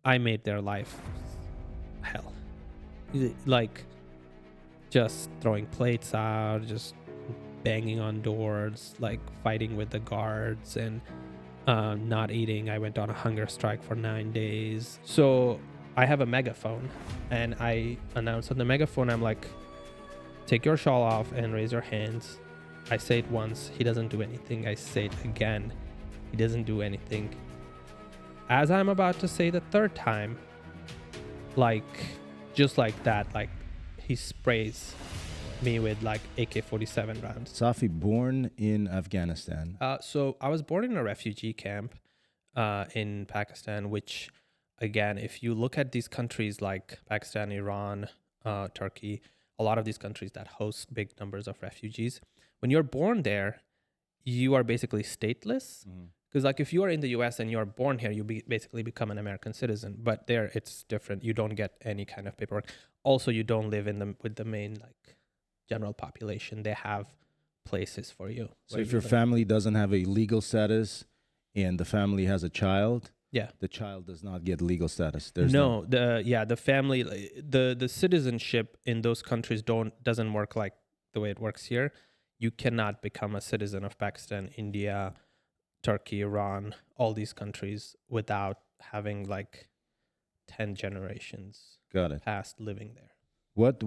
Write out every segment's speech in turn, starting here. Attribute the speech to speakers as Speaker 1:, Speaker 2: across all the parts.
Speaker 1: I made their life hell. Like, just throwing plates out, just banging on doors, like fighting with the guards, and not eating. I went on a hunger strike for 9 days. So I have a megaphone, and I announced on the megaphone, I'm like, take your shawl off and raise your hands. I say it once, he doesn't do anything. I say it again, he doesn't do anything. As I'm about to say the third time, like, just like that, like, he sprays me with like AK-47 rounds.
Speaker 2: Safi, born in Afghanistan.
Speaker 1: So I was born in a refugee camp in Pakistan, which, again, if you look at these countries like Pakistan, Iran, Turkey, a lot of these countries that host big numbers of refugees, when you're born there, you are basically stateless. Because like if you are in the US and you're born here, you basically become an American citizen. But there it's different. You don't get any kind of paperwork. Also, you don't live with the main like general population. They have places for you.
Speaker 2: So if your family doesn't have a legal status and the family has a child,
Speaker 1: yeah,
Speaker 2: the child does not get legal status.
Speaker 1: The family, the citizenship in those countries doesn't work like the way it works here. You cannot become a citizen of Pakistan, India, Turkey, Iran, all these countries without having like 10 generations past living there.
Speaker 2: What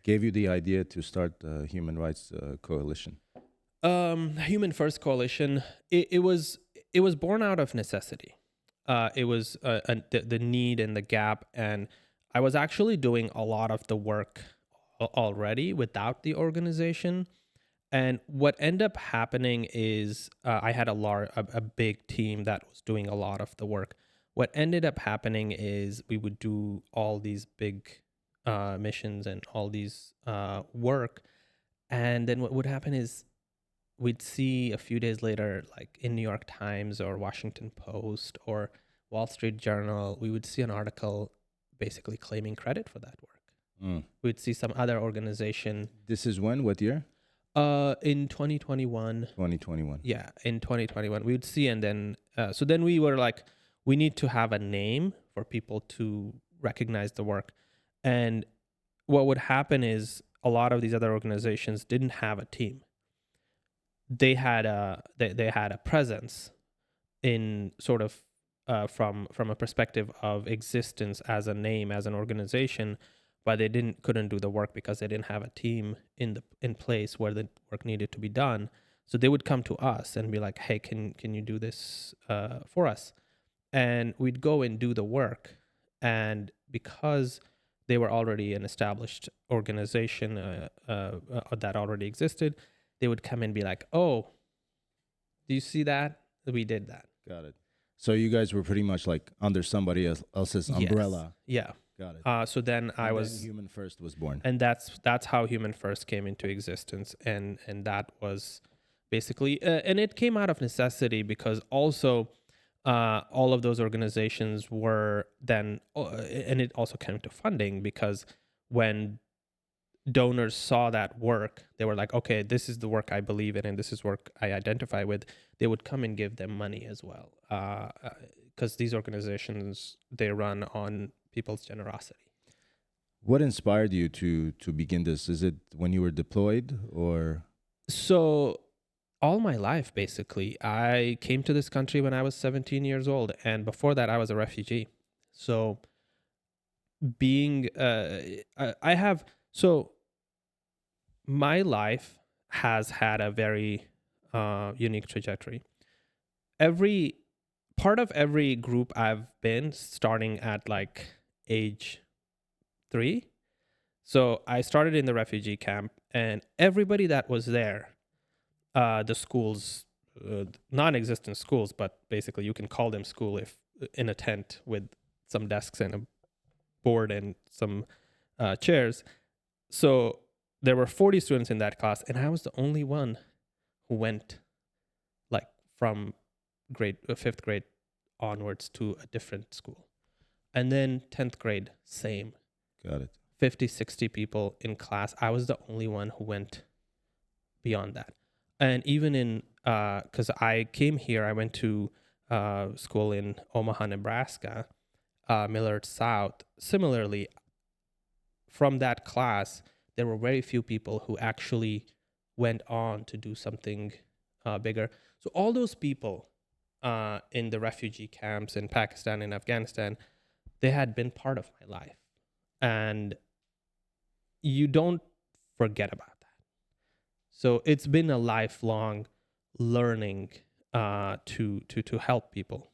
Speaker 2: gave you the idea to start the Human Rights Coalition?
Speaker 1: Human First Coalition, it was born out of necessity. It was the need and the gap, and I was actually doing a lot of the work already without the organization. And what ended up happening is I had a big team that was doing a lot of the work. What ended up happening is we would do all these big missions and all these work. And then what would happen is we'd see a few days later, like in New York Times or Washington Post or Wall Street Journal, we would see an article basically claiming credit for that work. We'd see some other organization.
Speaker 2: This is when? What year?
Speaker 1: In 2021.
Speaker 2: 2021.
Speaker 1: Yeah, in 2021. We would see, and then, so then we were like, we need to have a name for people to recognize the work. And what would happen is a lot of these other organizations didn't have a team. They had a presence in sort of from a perspective of existence as a name, as an organization, but they couldn't do the work because they didn't have a team in place where the work needed to be done. So they would come to us and be like, "Hey, can you do this for us?" And we'd go and do the work. And because they were already an established organization that already existed, they would come and be like, "Oh, do you see that? We did that."
Speaker 2: Got it. So you guys were pretty much like under somebody else's umbrella.
Speaker 1: Yes. Yeah.
Speaker 2: Got it.
Speaker 1: So then then
Speaker 2: Human First was born.
Speaker 1: And that's how Human First came into existence. And that was basically, and it came out of necessity because also all of those organizations were then, and it also came to funding because when donors saw that work, they were like, okay, this is the work I believe in and this is work I identify with. They would come and give them money as well. Because these organizations, they run on people's generosity.
Speaker 2: What inspired you to begin this? Is it when you were deployed or?
Speaker 1: So all my life, basically, I came to this country when I was 17 years old. And before that, I was a refugee. So my life has had a very unique trajectory. Every part of every group I've been, starting at like age 3. So I started in the refugee camp, and everybody that was there, the schools, non-existent schools, but basically you can call them school if in a tent with some desks and a board and some chairs. So there were 40 students in that class, and I was the only one who went like from 5th grade onwards to a different school. And then 10th grade, same.
Speaker 2: Got it.
Speaker 1: 50, 60 people in class. I was the only one who went beyond that. And even in, because I came here, I went to school in Omaha, Nebraska. Millard South, similarly, from that class, there were very few people who actually went on to do something bigger. So all those people in the refugee camps in Pakistan and Afghanistan, they had been part of my life. And you don't forget about that. So it's been a lifelong learning to help people.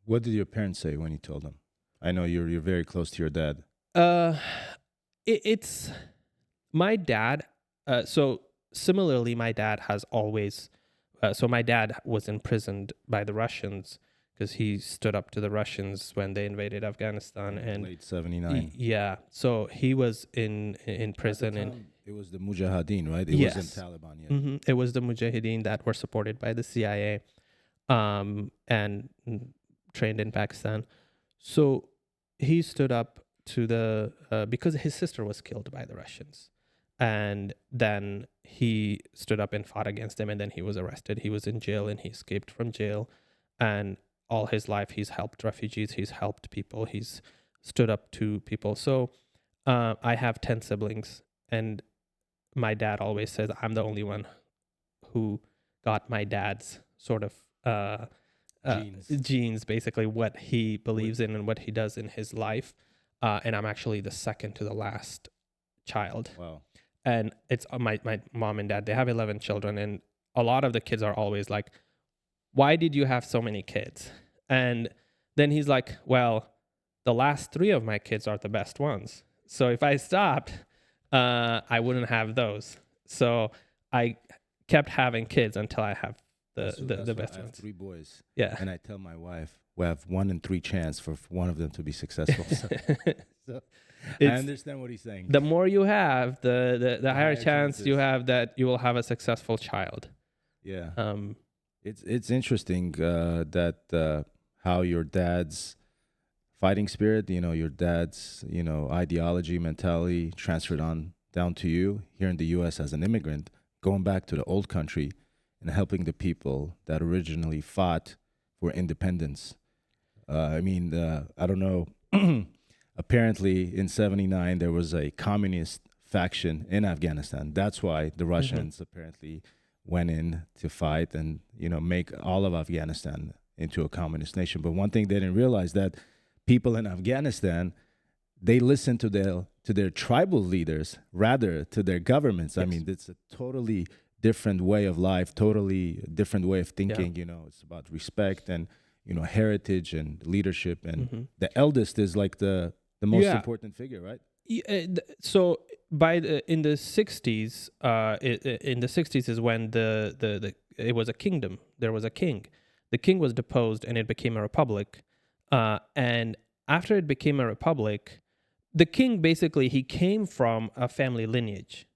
Speaker 2: What did your parents say when you told them? I know you're very close to your dad.
Speaker 1: It's my dad. So similarly, my dad has always. So my dad was imprisoned by the Russians because he stood up to the Russians when they invaded Afghanistan, and
Speaker 2: late 79.
Speaker 1: yeah. So he was in prison, and
Speaker 2: it was the Mujahideen, right? It
Speaker 1: yes,
Speaker 2: wasn't Taliban yet.
Speaker 1: it was the Mujahideen that were supported by the CIA, and trained in Pakistan. So he stood up to the because his sister was killed by the Russians, and then he stood up and fought against them, and then he was arrested. He was in jail, and he escaped from jail, and all his life he's helped refugees, he's helped people, he's stood up to people. So I have 10 siblings, and my dad always says I'm the only one who got my dad's sort of genes, basically what he believes in and what he does in his life. And I'm actually the second to the last child.
Speaker 2: Wow.
Speaker 1: And it's my mom and dad, they have 11 children. And a lot of the kids are always like, why did you have so many kids? And then he's like, well, the last 3 of my kids are the best ones. So if I stopped, I wouldn't have those. So I kept having kids until I have the best
Speaker 2: I have
Speaker 1: ones.
Speaker 2: 3 boys.
Speaker 1: Yeah.
Speaker 2: And I tell my wife we have 1 in 3 chance for one of them to be successful. So I understand what he's saying.
Speaker 1: The more you have, the higher chance you have that you will have a successful child.
Speaker 2: Yeah. It's interesting that how your dad's fighting spirit, your dad's, ideology, mentality transferred on down to you here in the U.S. as an immigrant, going back to the old country and helping the people that originally fought for independence. I don't know. Apparently, in 79, there was a communist faction in Afghanistan. That's why the Russians apparently went in to fight and, make all of Afghanistan into a communist nation. But one thing they didn't realize that people in Afghanistan, they listen to their tribal leaders rather to their governments. Yes. I mean, it's a totally different way of life, totally different way of thinking. Yeah. It's about respect and, heritage and leadership. And the eldest is like the most important figure, right?
Speaker 1: So in the 60s, in the 60s is when it was a kingdom. There was a king. The king was deposed and it became a republic. And after it became a republic, the king basically, he came from a family lineage.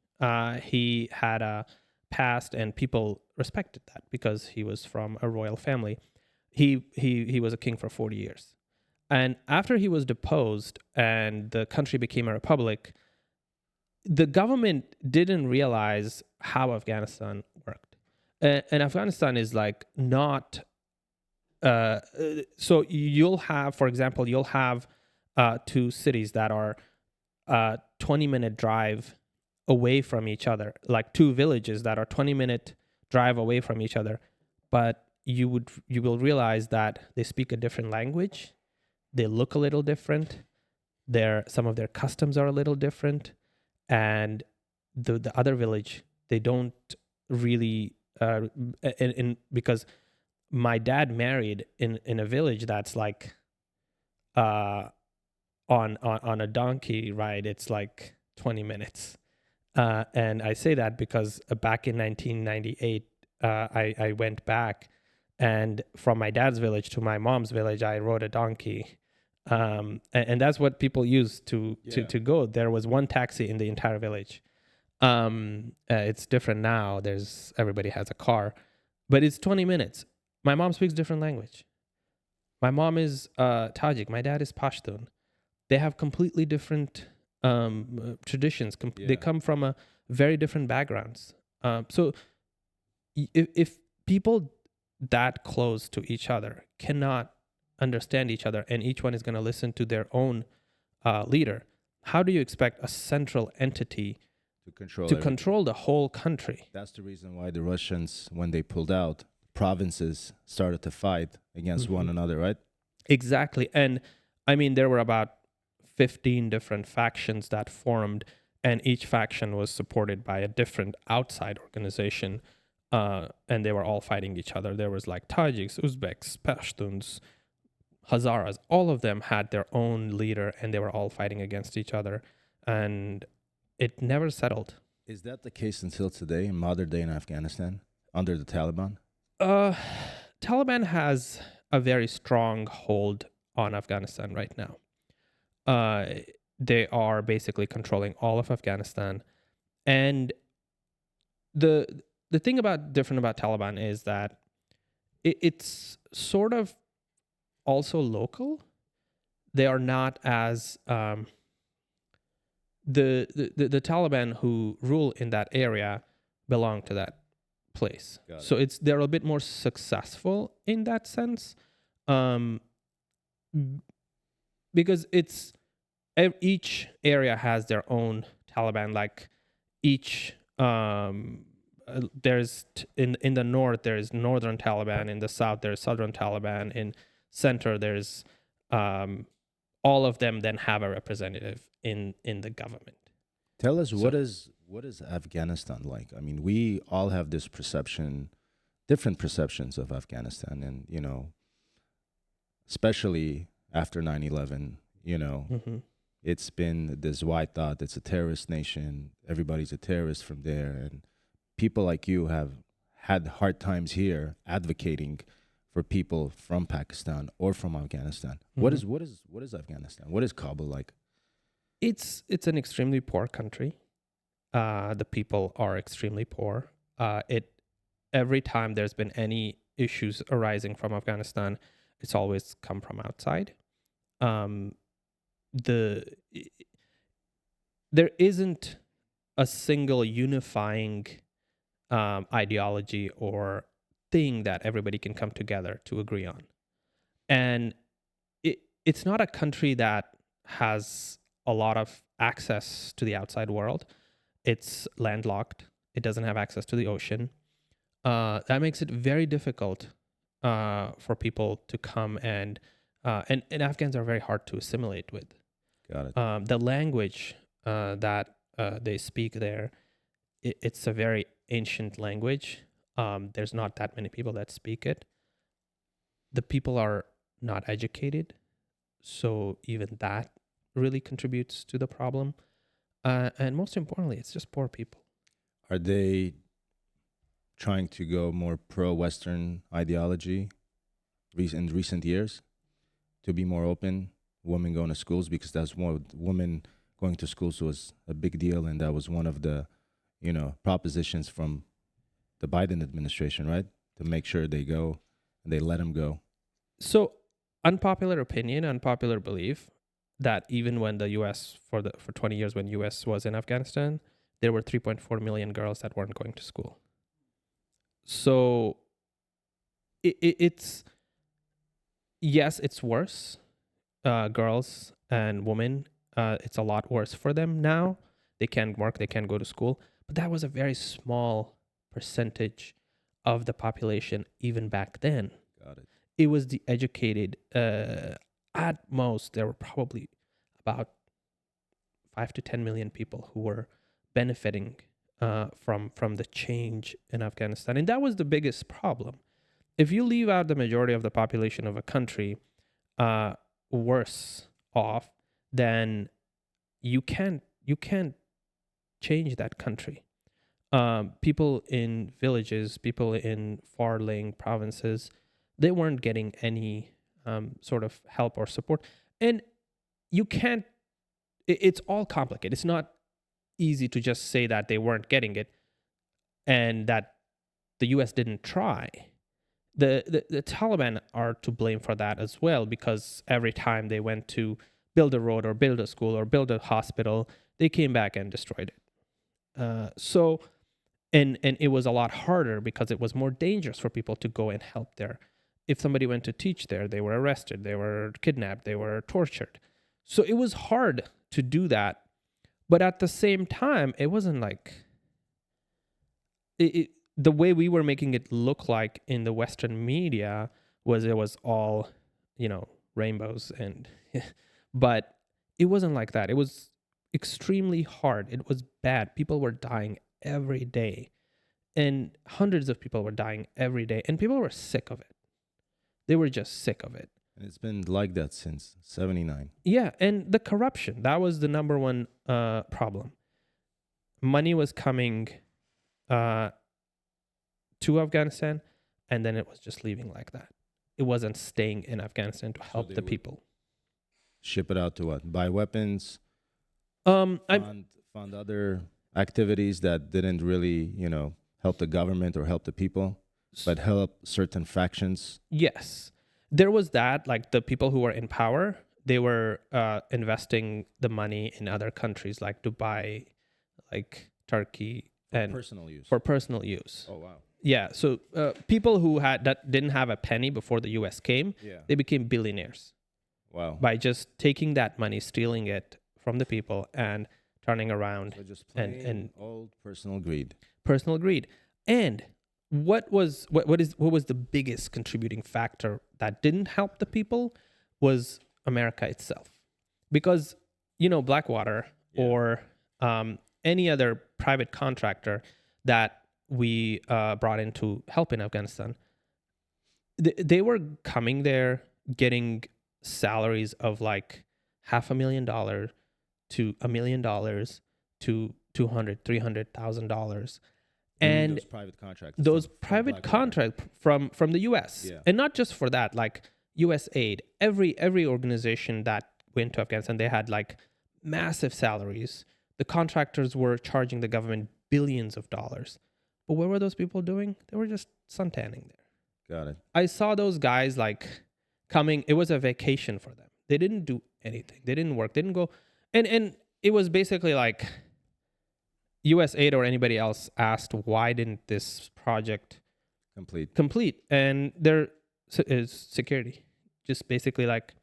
Speaker 1: He had a past and people respected that because he was from a royal family. He was a king for 40 years. And after he was deposed and the country became a republic, the government didn't realize how Afghanistan worked. And Afghanistan is like not... so you'll have, for example, 2 cities that are 20-minute drive away from each other, like 2 villages that are 20-minute drive away from each other. But you will realize that they speak a different language. They look a little different. Some of their customs are a little different. And the other village, they don't really, because my dad married in a village that's like on a donkey ride, it's like 20 minutes. And I say that because back in 1998, I went back, and from my dad's village to my mom's village, I rode a donkey. And that's what people used to go. There was 1 taxi in the entire village. It's different now. Everybody has a car, but it's 20 minutes. My mom speaks different language. My mom is Tajik. My dad is Pashtun. They have completely different traditions. They come from very different backgrounds. So if people that close to each other cannot understand each other, and each one is going to listen to their own leader, how do you expect a central entity
Speaker 2: To control
Speaker 1: to
Speaker 2: everything.
Speaker 1: control the whole country?
Speaker 2: That's the reason why the Russians, when they pulled out, provinces started to fight against one another, right?
Speaker 1: Exactly. And I mean, there were about 15 different factions that formed, and each faction was supported by a different outside organization. And they were all fighting each other. There was like Tajiks, Uzbeks, Pashtuns, Hazaras. All of them had their own leader, and they were all fighting against each other. And it never settled.
Speaker 2: Is that the case until today, in modern day in Afghanistan, under the Taliban?
Speaker 1: Uh, Taliban has a very strong hold on Afghanistan right now. They are basically controlling all of Afghanistan, and the thing about different about Taliban is that it's sort of also local. They are not as the Taliban who rule in that area belong to that place.
Speaker 2: Got it.
Speaker 1: So they're a bit more successful in that sense, because each area has their own Taliban. Like each there's in the north there's northern Taliban, in the south there's southern Taliban, in center there's all of them then have a representative in the government.
Speaker 2: Tell us, what is Afghanistan like? I mean, we all have this perception, different perceptions of Afghanistan, and especially after 9/11, it's been this wide thought it's a terrorist nation. Everybody's a terrorist from there, and people like you have had hard times here advocating for people from Pakistan or from Afghanistan. What is Afghanistan? What is Kabul like?
Speaker 1: It's an extremely poor country. The people are extremely poor. Every time there's been any issues arising from Afghanistan, it's always come from outside. There isn't a single unifying ideology or thing that everybody can come together to agree on. And it's not a country that has a lot of access to the outside world. It's landlocked. It doesn't have access to the ocean. That makes it very difficult for people to come and Afghans are very hard to assimilate with.
Speaker 2: Got it.
Speaker 1: The language that they speak there, it's a very ancient language. There's not that many people that speak it. The people are not educated, so even that really contributes to the problem. And most importantly, it's just poor people.
Speaker 2: Are they trying to go more pro-Western ideology in recent years to be more open, women going to schools? Because that's one, women going to schools was a big deal, and that was one of the propositions from the Biden administration, right? To make sure they go and they let them go.
Speaker 1: So unpopular opinion, unpopular belief that even when the U.S. for 20 years when U.S. was in Afghanistan, there were 3.4 million girls that weren't going to school. So it's yes, it's worse. Girls and women, it's a lot worse for them now. They can't work, they can't go to school. But that was a very small percentage of the population even back then.
Speaker 2: Got it.
Speaker 1: It was the educated. At most, there were probably about 5 to 10 million people who were benefiting from the change in Afghanistan. And that was the biggest problem. If you leave out the majority of the population of a country worse off, then you can't change that country. People in villages, people in far-lying provinces, they weren't getting any sort of help or support. And you can't, it's all complicated. It's not easy to just say that they weren't getting it and that the US didn't try. The Taliban are to blame for that as well, because every time they went to build a road or build a school or build a hospital, they came back and destroyed it. And it was a lot harder because it was more dangerous for people to go and help there. if somebody went to teach there, they were arrested, they were kidnapped, they were tortured. So it was hard to do that. But at the same time, it wasn't like the way we were making it look like in the Western media was it was all, rainbows and, but it wasn't like that. It was extremely hard. It was bad. People were dying every day, and hundreds of people were dying every day, and people were sick of it. They were just sick of it.
Speaker 2: And it's been like that since 79.
Speaker 1: Yeah, and the corruption, that was the number one problem. Money was coming to Afghanistan, and then it was just leaving like that. It wasn't staying in Afghanistan to help the people.
Speaker 2: Ship it out to what? Buy weapons?
Speaker 1: Fund
Speaker 2: Other activities that didn't really, help the government or help the people, but help certain factions.
Speaker 1: Yes. There was that, like the people who were in power, they were investing the money in other countries like Dubai, like Turkey, and for personal use.
Speaker 2: Oh, wow.
Speaker 1: Yeah. So people who didn't have a penny before the US came, they became billionaires.
Speaker 2: Wow.
Speaker 1: By just taking that money, stealing it from the people and turning around.
Speaker 2: So just plain old personal greed.
Speaker 1: Personal greed. And what was the biggest contributing factor that didn't help the people was America itself. Because, Blackwater or any other private contractor that we brought in to help in Afghanistan, they were coming there getting salaries of like $500,000 to $1 million to $200,000-$300,000. And those private contracts from the US.
Speaker 2: Yeah.
Speaker 1: And not just for that, like USAID, every organization that went to Afghanistan, they had like massive salaries. The contractors were charging the government billions of dollars. But what were those people doing? They were just suntanning there.
Speaker 2: Got it.
Speaker 1: I saw those guys like coming. It was a vacation for them. They didn't do anything. They didn't work. They didn't go. And it was basically like USAID or anybody else asked, why didn't this project complete? And there is security. Just basically like,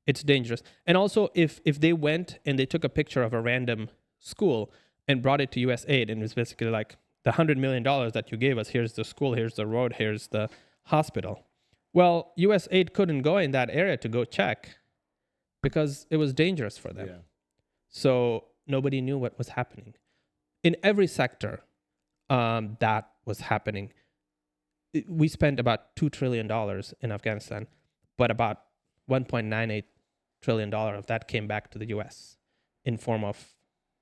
Speaker 1: it's dangerous. And also, if they went and they took a picture of a random school and brought it to USAID, and it was basically like, the $100 million that you gave us, here's the school, here's the road, here's the hospital. Well, USAID couldn't go in that area to go check because it was dangerous for them.
Speaker 2: Yeah.
Speaker 1: So nobody knew what was happening. In every sector that was happening, we spent about $2 trillion in Afghanistan, but about $1.98 trillion of that came back to the US in form of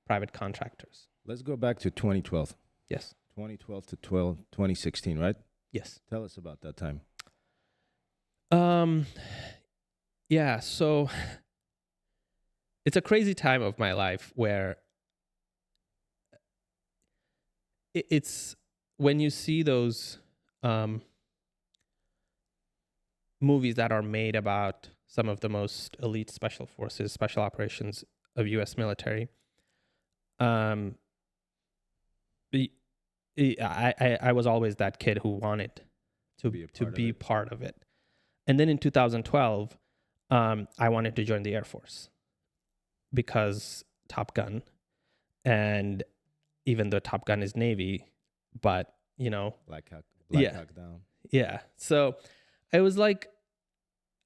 Speaker 1: private contractors.
Speaker 2: Let's go back to 2012.
Speaker 1: Yes.
Speaker 2: 2012 to 2016, right?
Speaker 1: Yes.
Speaker 2: Tell us about that time.
Speaker 1: Yeah, so it's a crazy time of my life where it's when you see those movies that are made about some of the most elite special forces, special operations of U.S. military. I was always that kid who wanted to be part of it. And then in 2012, I wanted to join the Air Force because Top Gun, and even though Top Gun is Navy, but
Speaker 2: Black Hawk Down.
Speaker 1: Yeah. So I was like,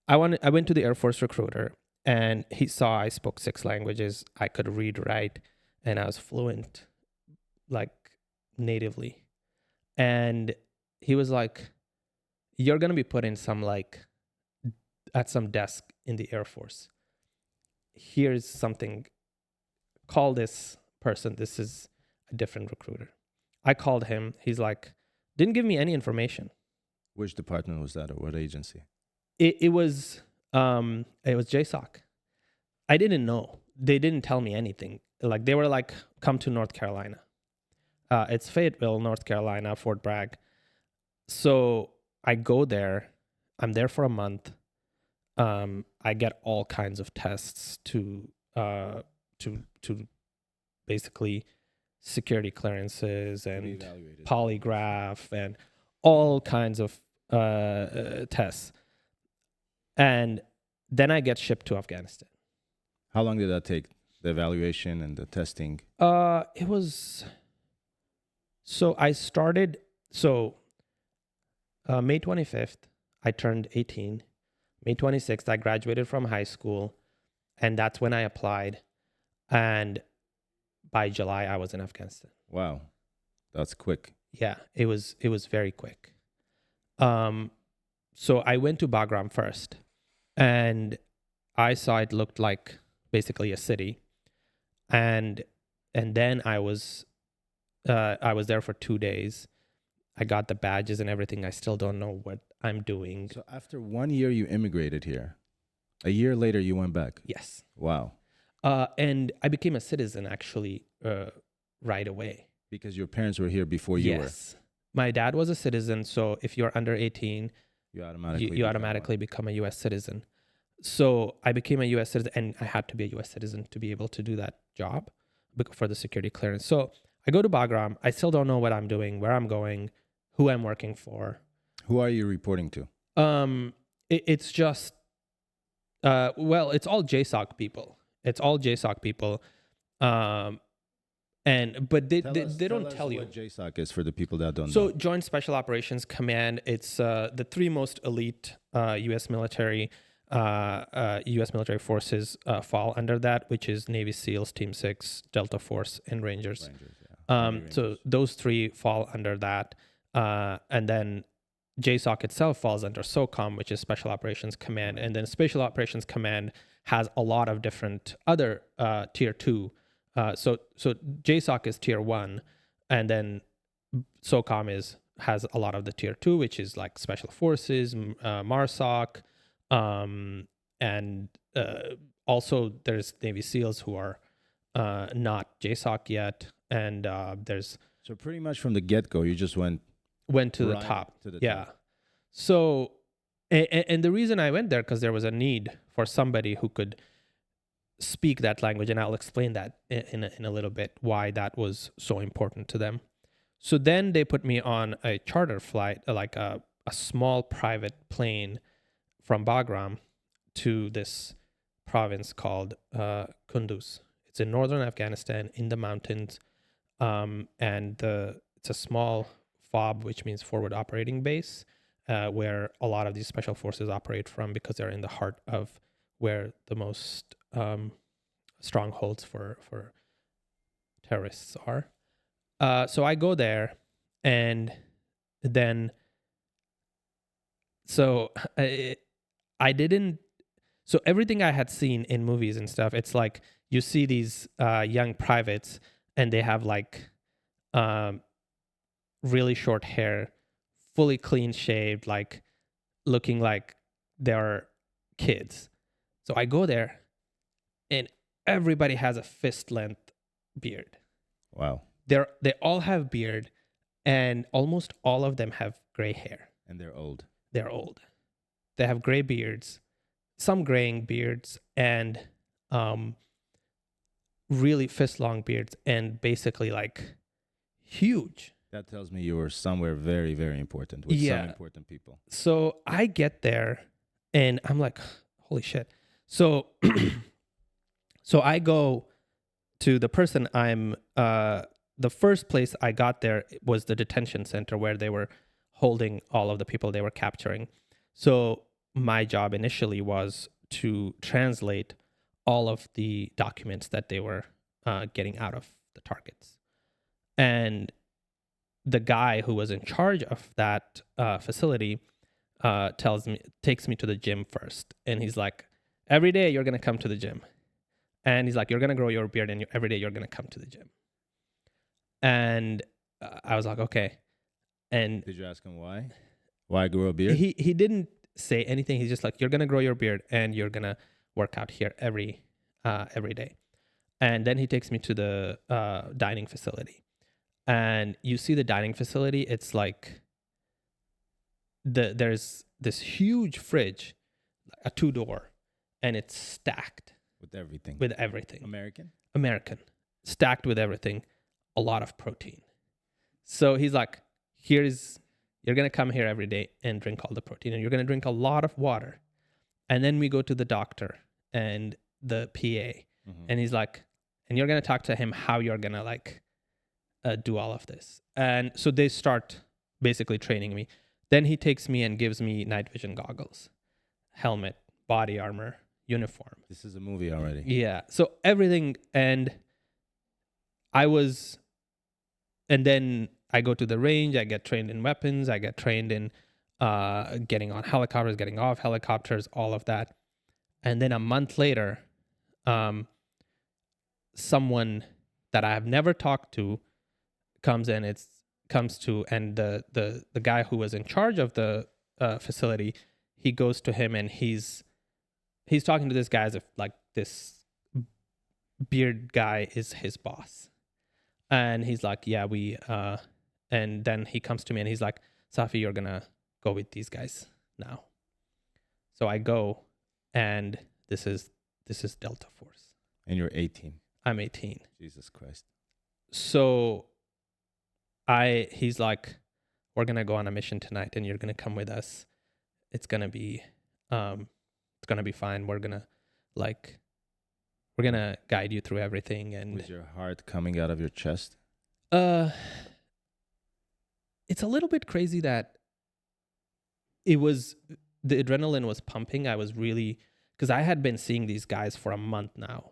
Speaker 1: I went to the Air Force recruiter, and he saw I spoke 6 languages. I could read, write, and I was fluent, like natively. And he was like, you're going to be put in at some desk in the Air Force. Here's something. Call this person. This is a different recruiter. I called him. He's like, didn't give me any information.
Speaker 2: Which department was that, or what agency?
Speaker 1: It was JSOC. I didn't know. They didn't tell me anything. Like, they were like, come to North Carolina. It's Fayetteville, North Carolina, Fort Bragg. So I go there. I'm there for a month. I get all kinds of tests to basically security clearances and polygraph and all kinds of tests. And then I get shipped to Afghanistan.
Speaker 2: How long did that take? The evaluation and the testing?
Speaker 1: It was, so I started, so May 25th, I turned 18. May 26th, I graduated from high school, and that's when I applied. And by July, I was in Afghanistan.
Speaker 2: Wow, that's quick.
Speaker 1: Yeah, it was very quick. So I went to Bagram first, and I saw it looked like basically a city, and then I was there for 2 days. I got the badges and everything. I still don't know what I'm doing.
Speaker 2: So after 1 year, you immigrated here. A year later, you went back.
Speaker 1: Yes.
Speaker 2: Wow.
Speaker 1: And I became a citizen actually right away.
Speaker 2: Because your parents were here before you were.
Speaker 1: Yes. My dad was a citizen, so if you're under 18,
Speaker 2: You automatically
Speaker 1: you automatically become a U.S. citizen. So I became a U.S. citizen, and I had to be a U.S. citizen to be able to do that job for the security clearance. So I go to Bagram. I still don't know what I'm doing, where I'm going, who I'm working for.
Speaker 2: Who are you reporting to?
Speaker 1: It's just, it's all JSOC people. It's all JSOC people. But they don't tell you
Speaker 2: what JSOC is for the people that don't know.
Speaker 1: So Joint Special Operations Command, it's the three most elite U.S. military forces fall under that, which is Navy SEALs, Team 6, Delta Force, and Rangers. So those three fall under that. And then JSOC itself falls under SOCOM, which is Special Operations Command. And then Special Operations Command has a lot of different other tier 2. So JSOC is tier 1, and then SOCOM has a lot of the tier 2, which is like Special Forces, MARSOC, and also there's Navy SEALs who are not JSOC yet, and there's.
Speaker 2: So pretty much from the get-go, you just went
Speaker 1: to the top. Top. So, and the reason I went there, because there was a need for somebody who could speak that language, and I'll explain that in a little bit, why that was so important to them. So then they put me on a charter flight, like a small private plane from Bagram to this province called Kunduz. It's in northern Afghanistan in the mountains, and it's a small FOB, which means forward operating base, where a lot of these special forces operate from, because they're in the heart of where the most strongholds for terrorists are. So I go there, and then I didn't. So everything I had seen in movies and stuff, it's like you see these young privates, and they have like really short hair, fully clean shaved, like looking like they're kids. So I go there, and everybody has a fist length beard.
Speaker 2: Wow.
Speaker 1: They all have beard, and almost all of them have gray hair.
Speaker 2: And they're old.
Speaker 1: They're old. They have gray beards, some graying beards, and really fist long beards, and basically like huge.
Speaker 2: That tells me you were somewhere very, very important with some important people.
Speaker 1: So I get there, and I'm like, holy shit. So so I go to the person the first place I got there was the detention center, where they were holding all of the people they were capturing. So my job initially was to translate all of the documents that they were getting out of the targets. And the guy who was in charge of that facility takes me to the gym first. And he's like, every day you're going to come to the gym. And he's like, you're going to grow your beard, and every day you're going to come to the gym. And I was like, okay. And
Speaker 2: did you ask him why? Why grow a beard?
Speaker 1: He didn't say anything. He's just like, you're going to grow your beard, and you're going to work out here every day. And then he takes me to the dining facility. And you see the dining facility, it's like there's this huge fridge, a 2-door, and it's stacked
Speaker 2: with everything.
Speaker 1: American, stacked with everything, a lot of protein. So he's like, you're going to come here every day and drink all the protein, and you're going to drink a lot of water. And then we go to the doctor and the PA, and he's like, and you're going to talk to him how you're going to like do all of this. And so they start basically training me. Then he takes me and gives me night vision goggles, helmet, body armor, uniform.
Speaker 2: This is a movie already.
Speaker 1: Yeah. So everything. And then I go to the range. I get trained in weapons. I get trained in getting on helicopters, getting off helicopters, all of that. And then a month later, someone that I have never talked to comes in. And the guy who was in charge of the facility, he goes to him and he's talking to this guy as if like this beard guy is his boss. And he's like, yeah, and then he comes to me and he's like, Safi, you're going to go with these guys now. So I go, and this is Delta Force.
Speaker 2: And you're 18.
Speaker 1: I'm 18.
Speaker 2: Jesus Christ.
Speaker 1: So he's like, we're going to go on a mission tonight and you're going to come with us. It's going to be fine. We're going to guide you through everything. And
Speaker 2: was your heart coming out of your chest?
Speaker 1: It's a little bit crazy that the adrenaline was pumping. I was really, because I had been seeing these guys for a month now,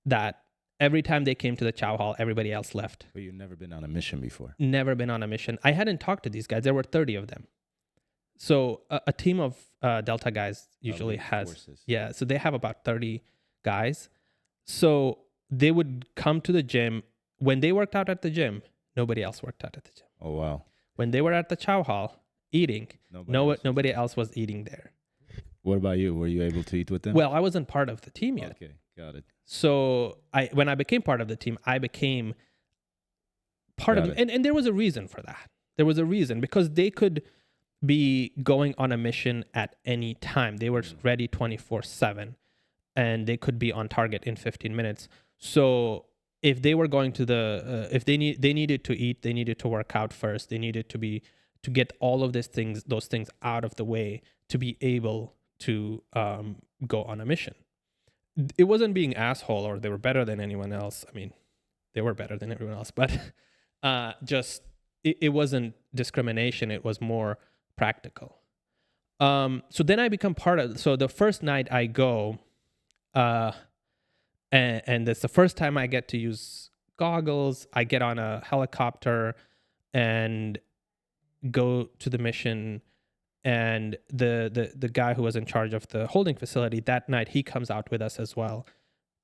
Speaker 1: that every time they came to the chow hall, everybody else left.
Speaker 2: But you've never been on a mission before.
Speaker 1: Never been on a mission. I hadn't talked to these guys. There were 30 of them. So a team of Delta guys usually has forces. Yeah. So they have about 30 guys. So they would come to the gym. When they worked out at the gym, nobody else worked out at the gym.
Speaker 2: Oh, wow.
Speaker 1: When they were at the chow hall eating, nobody else was eating there.
Speaker 2: What about you? Were you able to eat with them?
Speaker 1: Well, I wasn't part of the team yet.
Speaker 2: Okay, got it.
Speaker 1: So when I became part of the team, I became part of it. And there was a reason for that. There was a reason because they could be going on a mission at any time. They were ready 24/7 and they could be on target in 15 minutes. So if they were going to if they needed to eat, they needed to work out first. They needed to get all of those things out of the way to be able to go on a mission. It wasn't being asshole or they were better than anyone else. I mean, they were better than everyone else, but it wasn't discrimination. It was more practical. So then I become part of. So the first night I go, and it's the first time I get to use goggles. I get on a helicopter and go to the mission. And the guy who was in charge of the holding facility that night, he comes out with us as well,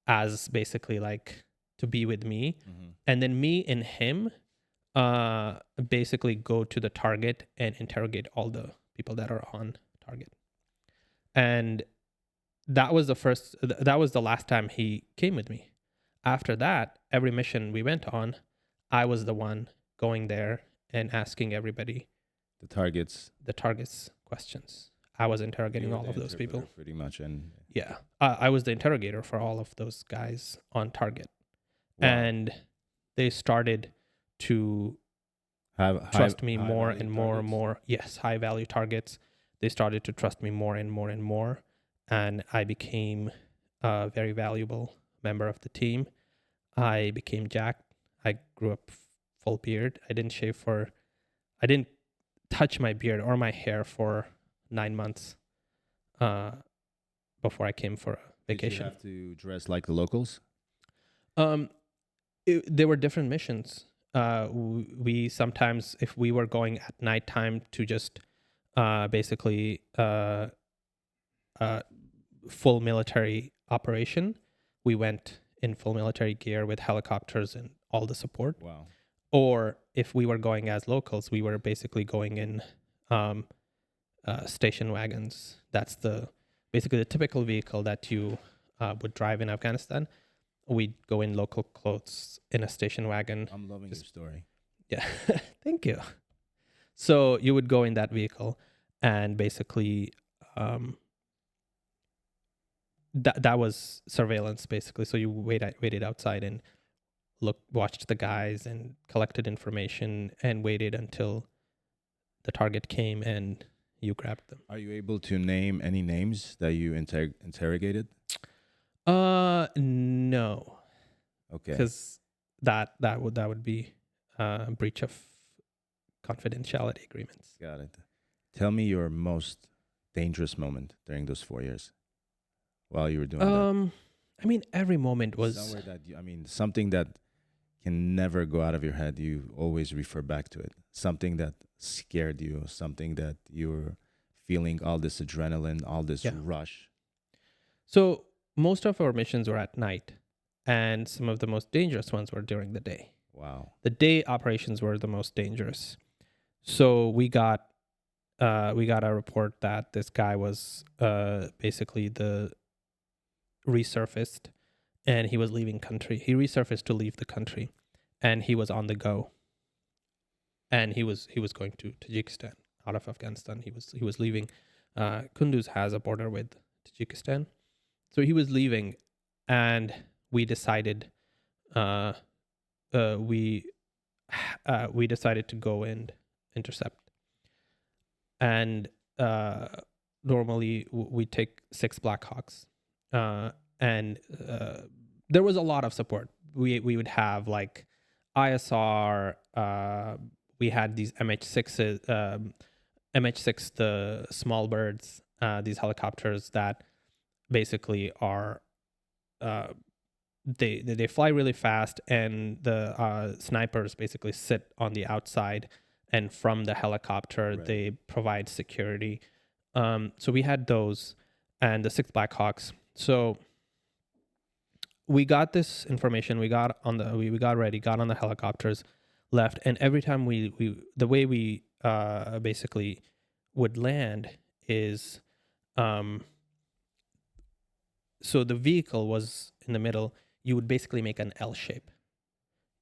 Speaker 1: as basically like to be with me. Mm-hmm. And then me and him basically go to the target and interrogate all the people that are on target. And that was the last time he came with me. After that, every mission we went on, I was the one going there and asking everybody the targets questions. I was interrogating all of those people
Speaker 2: pretty much. And
Speaker 1: yeah, I was the interrogator for all of those guys on target. Wow. And they started to trust me more and more and more. Yes, high value targets. They started to trust me more and more and more. And I became a very valuable member of the team. I became jacked. I grew up full beard. I didn't touch my beard or my hair for 9 months before I came for a vacation.
Speaker 2: Did you have to dress like the locals?
Speaker 1: There were different missions. We sometimes, if we were going at nighttime to just basically full military operation, we went in full military gear with helicopters and all the support.
Speaker 2: Wow.
Speaker 1: Or if we were going as locals, we were basically going in station wagons. That's basically the typical vehicle that you would drive in Afghanistan. We'd go in local clothes in a station wagon.
Speaker 2: I'm loving your story.
Speaker 1: Yeah, thank you. So you would go in that vehicle and basically that was surveillance basically. So you waited outside and watched the guys and collected information and waited until the target came and you grabbed them.
Speaker 2: Are you able to name any names that you interrogated?
Speaker 1: No,
Speaker 2: Okay,
Speaker 1: because that would be a breach of confidentiality agreements.
Speaker 2: got it. Tell me your most dangerous moment during those 4 years while you were doing that.
Speaker 1: I mean, every moment was.
Speaker 2: Somewhere that I mean, something that can never go out of your head. You always refer back to it. Something that scared you, something that you were feeling all this adrenaline, all this
Speaker 1: Yeah.
Speaker 2: rush.
Speaker 1: So most of our missions were at night, and some of the most dangerous ones were during the day.
Speaker 2: Wow.
Speaker 1: The day operations were the most dangerous. So we got a report that this guy was basically the resurfaced, and he was leaving country. He resurfaced to leave the country, and he was on the go. And he was going to Tajikistan out of Afghanistan. He was leaving. Kunduz has a border with Tajikistan, so he was leaving, and we decided we decided to go and intercept. And normally we take 6 Blackhawks, and there was a lot of support. We would have like ISR. We had these MH6s, MH6, the small birds, these helicopters that basically are they fly really fast, and the snipers basically sit on the outside, and from the helicopter
Speaker 2: Right.
Speaker 1: they provide security. So we had those and the 6 Blackhawks. So we got this information. We got ready, got on the helicopters, left, and every time we the way we basically would land is so the vehicle was in the middle. You would basically make an L shape.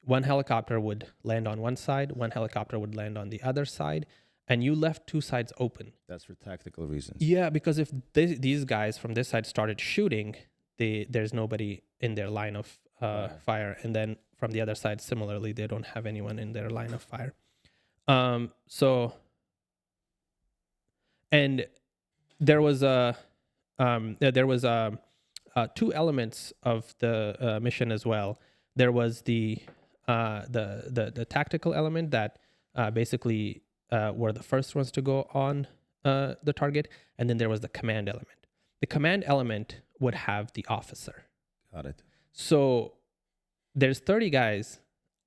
Speaker 1: One helicopter would land on one side, one helicopter would land on the other side, and you left 2 sides open.
Speaker 2: That's for tactical reasons.
Speaker 1: Yeah, because if these guys from this side started shooting, there's nobody in their line of fire, and then from the other side, similarly, they don't have anyone in their line of fire. So, and there was two elements of the mission as well. There was the tactical element that basically were the first ones to go on the target, and then there was the command element. The command element would have the officer.
Speaker 2: Got it.
Speaker 1: So there's 30 guys,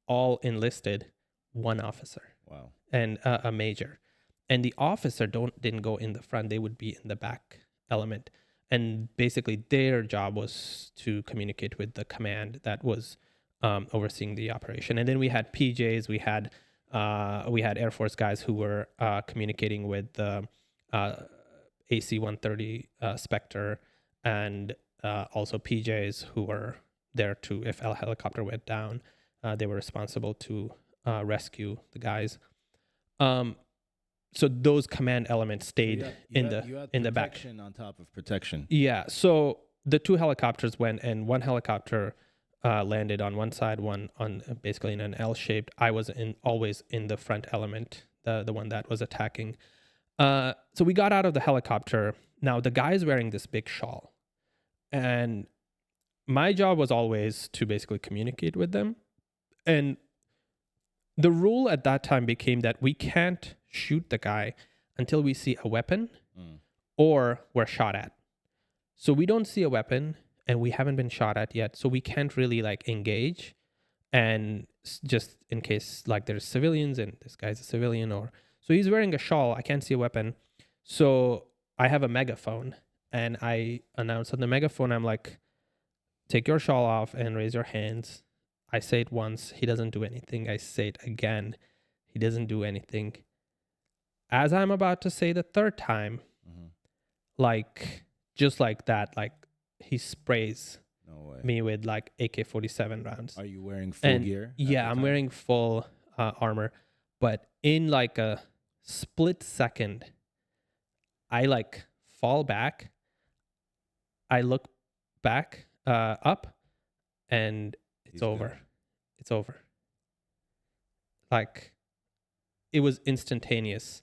Speaker 1: all enlisted, one officer.
Speaker 2: Wow.
Speaker 1: And a major. And the officer didn't go in the front; they would be in the back element. And basically, their job was to communicate with the command that was overseeing the operation. And then we had PJs, we had Air Force guys who were communicating with the AC-130 Spectre, and also PJs who were there to, if a helicopter went down, they were responsible to rescue the guys. So those command elements stayed in the back.
Speaker 2: Protection on top of protection.
Speaker 1: Yeah. So the 2 helicopters went, and one helicopter landed on one side, one on basically in an L shaped. I was always in the front element, the one that was attacking. So we got out of the helicopter. Now the guy's wearing this big shawl, and my job was always to basically communicate with them. And the rule at that time became that we can't shoot the guy until we see a weapon or we're shot at. So we don't see a weapon and we haven't been shot at yet. So we can't really like engage. And just in case like there's civilians and this guy's a civilian, so he's wearing a shawl. I can't see a weapon. So I have a megaphone, and I announce on the megaphone, I'm like, take your shawl off and raise your hands. I say it once, he doesn't do anything. I say it again, he doesn't do anything. As I'm about to say the 3rd time, like just like that, like he sprays me with like AK-47 rounds.
Speaker 2: Are you wearing full gear?
Speaker 1: Yeah, I'm wearing full armor, but in like a split second, I like fall back. I look back up, and it's over.
Speaker 2: Dead.
Speaker 1: It's over. Like it was instantaneous.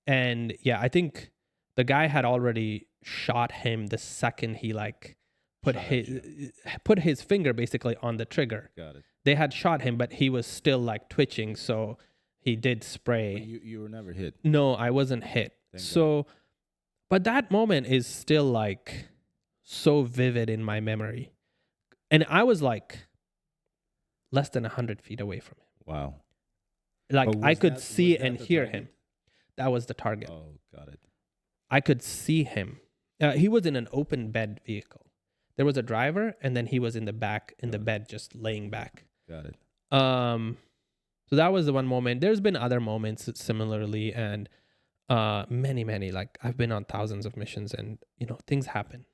Speaker 1: And yeah, I think the guy had already shot him the second he like put
Speaker 2: Shot at
Speaker 1: his
Speaker 2: you.
Speaker 1: put his finger basically on the trigger.
Speaker 2: Got it.
Speaker 1: They had shot him, but he was still like twitching, so he did
Speaker 2: But
Speaker 1: spray.
Speaker 2: you were never hit.
Speaker 1: No, I wasn't hit.
Speaker 2: Thank God.
Speaker 1: So, but that moment is still like so vivid in my memory. And I was like less than 100 feet away from him.
Speaker 2: Wow.
Speaker 1: Like
Speaker 2: But
Speaker 1: I could
Speaker 2: was
Speaker 1: see
Speaker 2: that
Speaker 1: and
Speaker 2: the
Speaker 1: hear
Speaker 2: target?
Speaker 1: him. That was the target.
Speaker 2: Oh, got it.
Speaker 1: I could see him. He was in an open bed vehicle. There was a driver, and then he was in the back in the
Speaker 2: Got it.
Speaker 1: bed, just laying back.
Speaker 2: Got it.
Speaker 1: So that was the one moment. There's been other moments similarly, and many. Like I've been on thousands of missions, and things happen.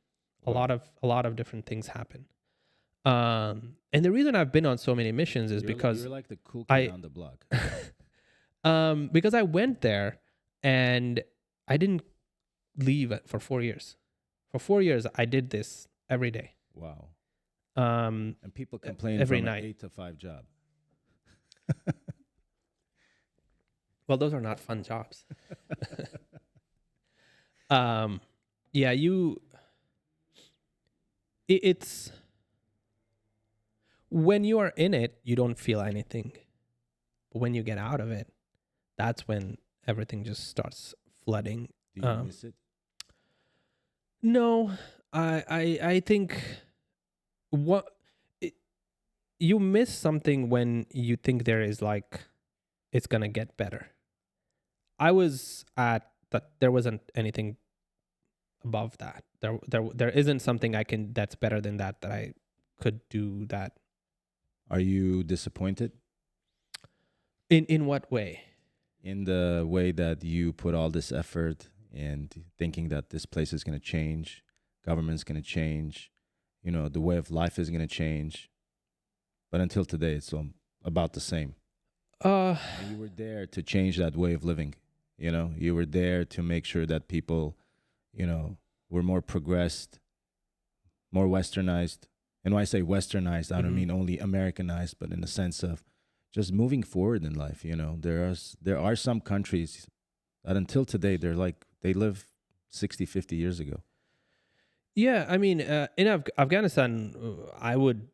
Speaker 2: Wow.
Speaker 1: A lot of different things happen. And the reason I've been on so many missions is because
Speaker 2: you're like the cool kid
Speaker 1: I-
Speaker 2: on the block.
Speaker 1: because I went there and I didn't leave it for 4 years. For 4 years, I did this every day.
Speaker 2: Wow.
Speaker 1: Um,
Speaker 2: And people complain
Speaker 1: every
Speaker 2: from
Speaker 1: night.
Speaker 2: an 8 to 5 job.
Speaker 1: well, those are not fun jobs. Yeah, it's when you are in it, you don't feel anything. But when you get out of it, that's when everything just starts flooding.
Speaker 2: Do you miss it?
Speaker 1: No, I think you miss something when you think there is like it's gonna get better. I was at that. There wasn't anything above that. There isn't something that's better than that I could do that.
Speaker 2: Are you disappointed
Speaker 1: In what way?
Speaker 2: in the way that you put all this effort and thinking that this place is going to change, government's going to change, the way of life is going to change, but until today it's about the same.
Speaker 1: Uh,
Speaker 2: And you were there to change that way of living. You were there to make sure that people, were more progressed, more westernized. And when I say westernized, I don't
Speaker 1: Mhm.
Speaker 2: mean only Americanized, but in the sense of just moving forward in life. There are some countries that until today they live 60, 50 years ago.
Speaker 1: yeah, I mean, in Afghanistan, I would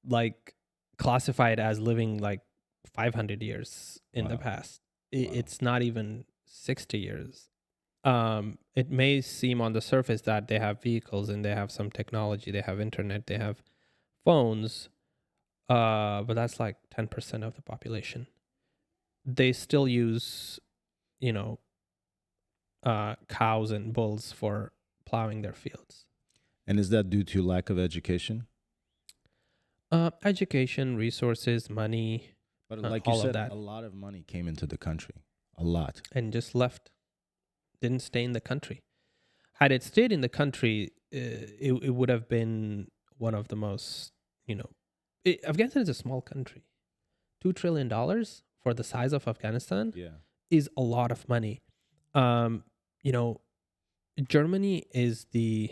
Speaker 1: like classify it as living like 500 years in the
Speaker 2: Wow.
Speaker 1: past.
Speaker 2: Wow.
Speaker 1: It's not even 60 years. It may seem on the surface that they have vehicles and they have some technology, they have internet, they have phones, but that's like 10% of the population. They still use, cows and bulls for plowing their fields.
Speaker 2: And is that due to lack of education?
Speaker 1: Education, resources, money,
Speaker 2: But like you
Speaker 1: all of
Speaker 2: said,
Speaker 1: that.
Speaker 2: a lot of money came into the country. A lot.
Speaker 1: And just left. Didn't stay in the country. Had it stayed in the country, it would have been one of the most, Afghanistan is a small country. $2 trillion for the size of Afghanistan
Speaker 2: Yeah.
Speaker 1: is a lot of money. Germany is the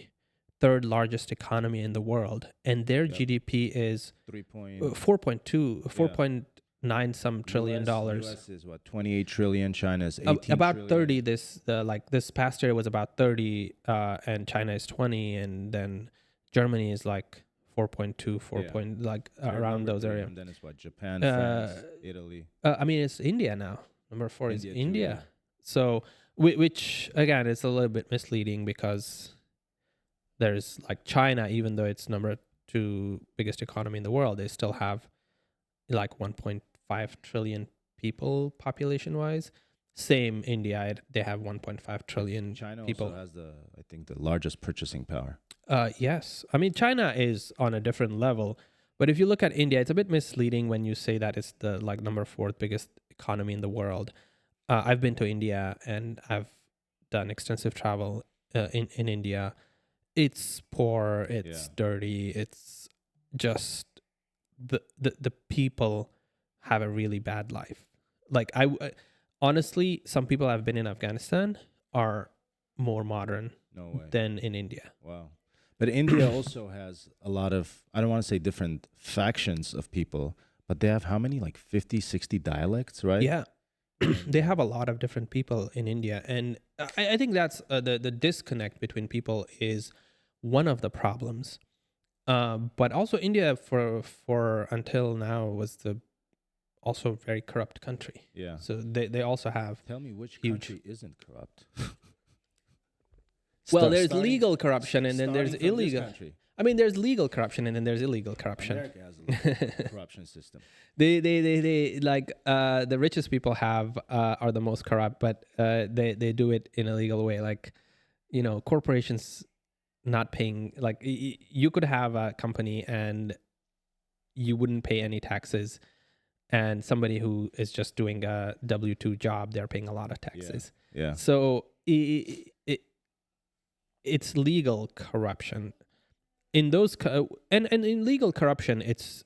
Speaker 1: third largest economy in the world, and their
Speaker 2: Yep.
Speaker 1: GDP is
Speaker 2: 3
Speaker 1: $4.9 some trillion dollars.
Speaker 2: US is what, 28 trillion. China is 18
Speaker 1: About
Speaker 2: trillion.
Speaker 1: 30 this past year was about 30 and China is 20, and then Germany is like 4.2 4
Speaker 2: Yeah.
Speaker 1: point like
Speaker 2: They're
Speaker 1: around
Speaker 2: number
Speaker 1: those
Speaker 2: three,
Speaker 1: areas.
Speaker 2: And then it's what, Japan, France,
Speaker 1: Uh,
Speaker 2: Italy.
Speaker 1: I mean, it's India now. Number 4 is
Speaker 2: India too,
Speaker 1: India.
Speaker 2: yeah.
Speaker 1: So which again is a little bit misleading because there's like China, even though it's number 2 biggest economy in the world, they still have like 1.5 trillion people population wise. Same India, they have 1.5 trillion
Speaker 2: China
Speaker 1: people.
Speaker 2: also has I think the largest purchasing power.
Speaker 1: Yes. I mean, China is on a different level, but if you look at India, it's a bit misleading when you say that it's the like number 4th biggest economy in the world. I've been to India and I've done extensive travel in India. It's poor, it's dirty, it's just the people have a really bad life. Like honestly, some people I've been in Afghanistan are more modern
Speaker 2: No way.
Speaker 1: than in India.
Speaker 2: Wow. But India also has a lot of, I don't want to say different factions of people, but they have how many? Like 50, 60 dialects, right?
Speaker 1: Yeah. they have a lot of different people in India, and I think that's the disconnect between people is one of the problems. But also India for until now was the also very corrupt country.
Speaker 2: Yeah.
Speaker 1: So they also have
Speaker 2: Tell me which
Speaker 1: huge.
Speaker 2: country isn't corrupt.
Speaker 1: Well, there's legal corruption and then there's illegal.
Speaker 2: Country.
Speaker 1: I mean, there's legal corruption and then there's illegal corruption.
Speaker 2: America has a legal corruption system.
Speaker 1: They like the richest people have are the most corrupt, but they do it in a legal way. Like, you know, corporations not paying, like you could have a company and you wouldn't pay any taxes, and somebody who is just doing a W-2 job, they're paying a lot of taxes.
Speaker 2: Yeah.
Speaker 1: So it's legal corruption. In those and in legal corruption, it's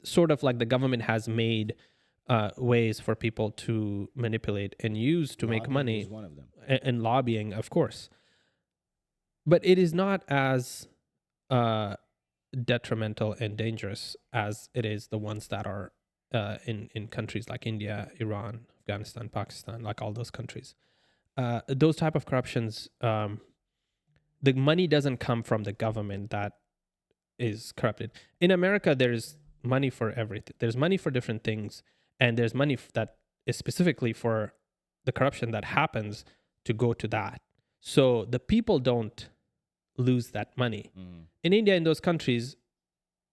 Speaker 1: sort of like the government has made ways for people to manipulate and use to make money.
Speaker 2: Is one of them.
Speaker 1: And lobbying, of course. But it is not as detrimental and dangerous as it is the ones that are in countries like India, Iran, Afghanistan, Pakistan, like all those countries. Those type of corruptions, the money doesn't come from the government that is corrupted. In America, there's money for everything. There's money for different things, and there's money that is specifically for the corruption that happens to go to that. So the people don't lose that money.
Speaker 2: Mm.
Speaker 1: In India, in those countries,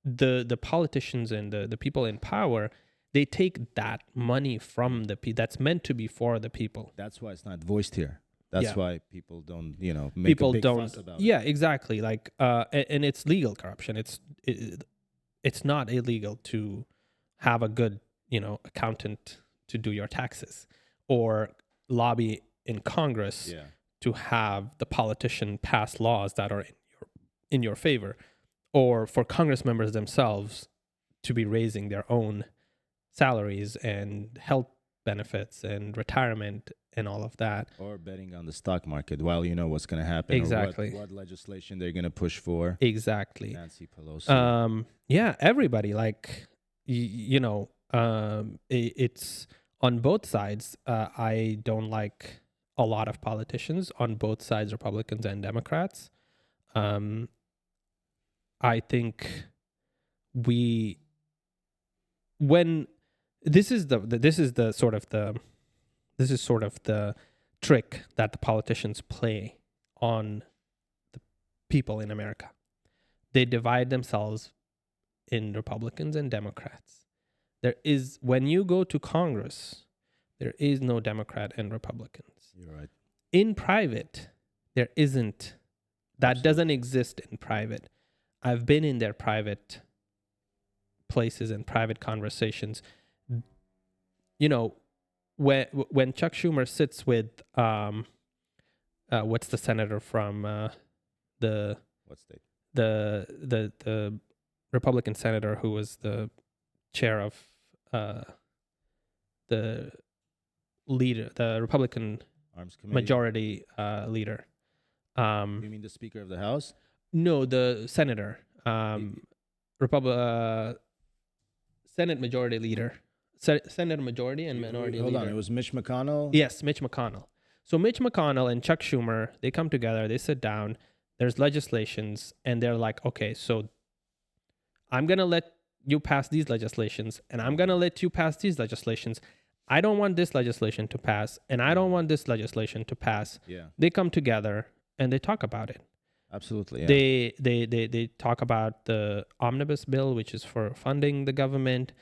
Speaker 1: the politicians and the people in power, they take that money from the people that's meant to be for the people.
Speaker 2: That's why it's not voiced here. That's why people don't, make
Speaker 1: people
Speaker 2: a big
Speaker 1: don't
Speaker 2: fuss about it.
Speaker 1: Yeah, exactly. Like and it's legal corruption. It's not illegal to have a good accountant to do your taxes, or lobby in Congress to have the politician pass laws that are in your favor, or for Congress members themselves to be raising their own salaries and health benefits and retirement and all of that.
Speaker 2: Or betting on the stock market while you know what's going to happen.
Speaker 1: Exactly.
Speaker 2: Or what legislation they're going to push for.
Speaker 1: Exactly.
Speaker 2: Nancy Pelosi.
Speaker 1: Yeah, everybody, like, it's on both sides. I don't like a lot of politicians on both sides, Republicans and Democrats. I think this is sort of the trick that the politicians play on the people in America. They divide themselves in Republicans and Democrats. When you go to Congress, there is no Democrat and Republicans.
Speaker 2: You're right.
Speaker 1: In private, there isn't. That doesn't exist in private. I've been in their private places and private conversations. When Chuck Schumer sits with what's the senator from the
Speaker 2: what state?
Speaker 1: The Republican senator who was the chair of the leader, the Republican
Speaker 2: Arms Committee
Speaker 1: majority leader.
Speaker 2: You mean the Speaker of the House?
Speaker 1: No, the senator, Senate majority leader. Senate majority and minority leader.
Speaker 2: Hold on, it was Mitch McConnell?
Speaker 1: Yes, Mitch McConnell. So Mitch McConnell and Chuck Schumer, they come together, they sit down, there's legislations, and they're like, okay, so I'm going to let you pass these legislations, and I'm going to let you pass these legislations. I don't want this legislation to pass, and I don't want this legislation to pass.
Speaker 2: Yeah.
Speaker 1: They come together, and they talk about it.
Speaker 2: Absolutely, yeah.
Speaker 1: They talk about the omnibus bill, which is for funding the government,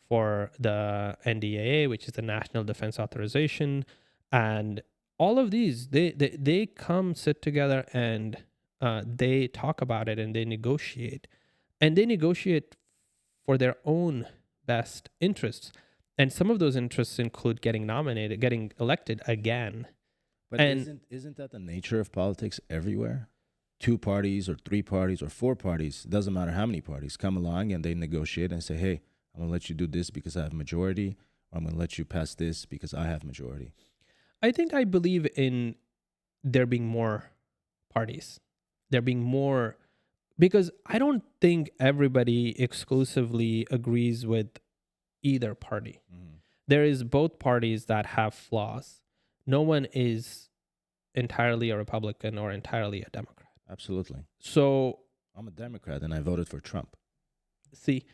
Speaker 1: for the NDAA, which is the National Defense Authorization, and all of these, they come sit together and they talk about it and they negotiate. And they negotiate for their own best interests. And some of those interests include getting nominated, getting elected again.
Speaker 2: But isn't that the nature of politics everywhere? 2 parties or 3 parties or 4 parties, doesn't matter how many parties, come along and they negotiate and say, hey, I'm going to let you do this because I have majority, or I'm going to let you pass this because I have majority.
Speaker 1: I believe in there being more parties. There being more, because I don't think everybody exclusively agrees with either party.
Speaker 2: Mm-hmm.
Speaker 1: there is both parties that have flaws. No one is entirely a Republican or entirely a Democrat.
Speaker 2: Absolutely.
Speaker 1: So
Speaker 2: I'm a Democrat and I voted for Trump.
Speaker 1: see,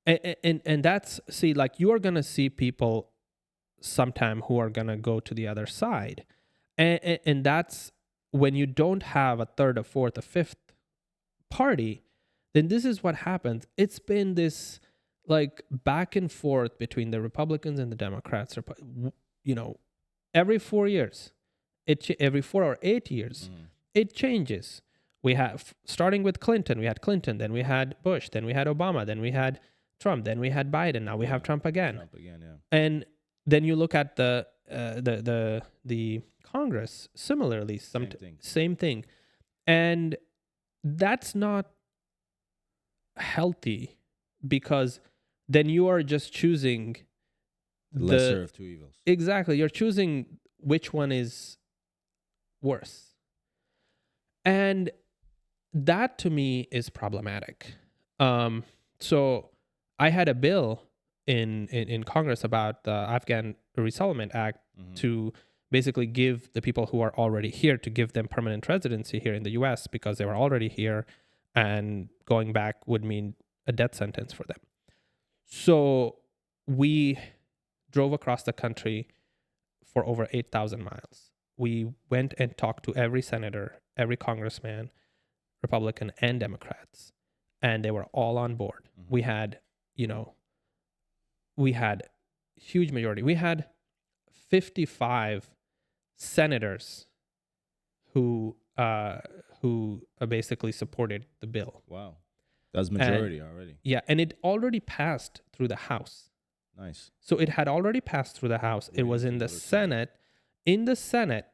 Speaker 1: and that's, see, like, you are gonna see people sometime who are gonna go to the other side, and that's when you don't have a third, a fourth, a fifth party. Then this is what happens. It's been this like back and forth between the Republicans and the Democrats. You know, every 4 years, every 4 or 8 years, it changes. We have, starting with Clinton, we had Clinton, then we had Bush, then we had Obama, then we had Trump, then we had Biden, now we have Trump again.
Speaker 2: Trump again, yeah.
Speaker 1: And then you look at the Congress, similarly, same thing, and that's not healthy, because then you are just choosing
Speaker 2: Lesser of two evils.
Speaker 1: Exactly, you're choosing which one is worse, and that to me is problematic. So I had a bill in Congress about the Afghan Resettlement Act to basically give the people who are already here, to give them permanent residency here in the US, because they were already here, and going back would mean a death sentence for them. So we drove across the country for over 8,000 miles. We went and talked to every senator, every congressman, Republican and Democrats, and they were all on board. We had, huge majority. We had 55 senators who basically supported the bill.
Speaker 2: Wow. That's majority already.
Speaker 1: Yeah, and it already passed through the House.
Speaker 2: Nice.
Speaker 1: So it had already passed through the House. It was in the Senate. In the Senate,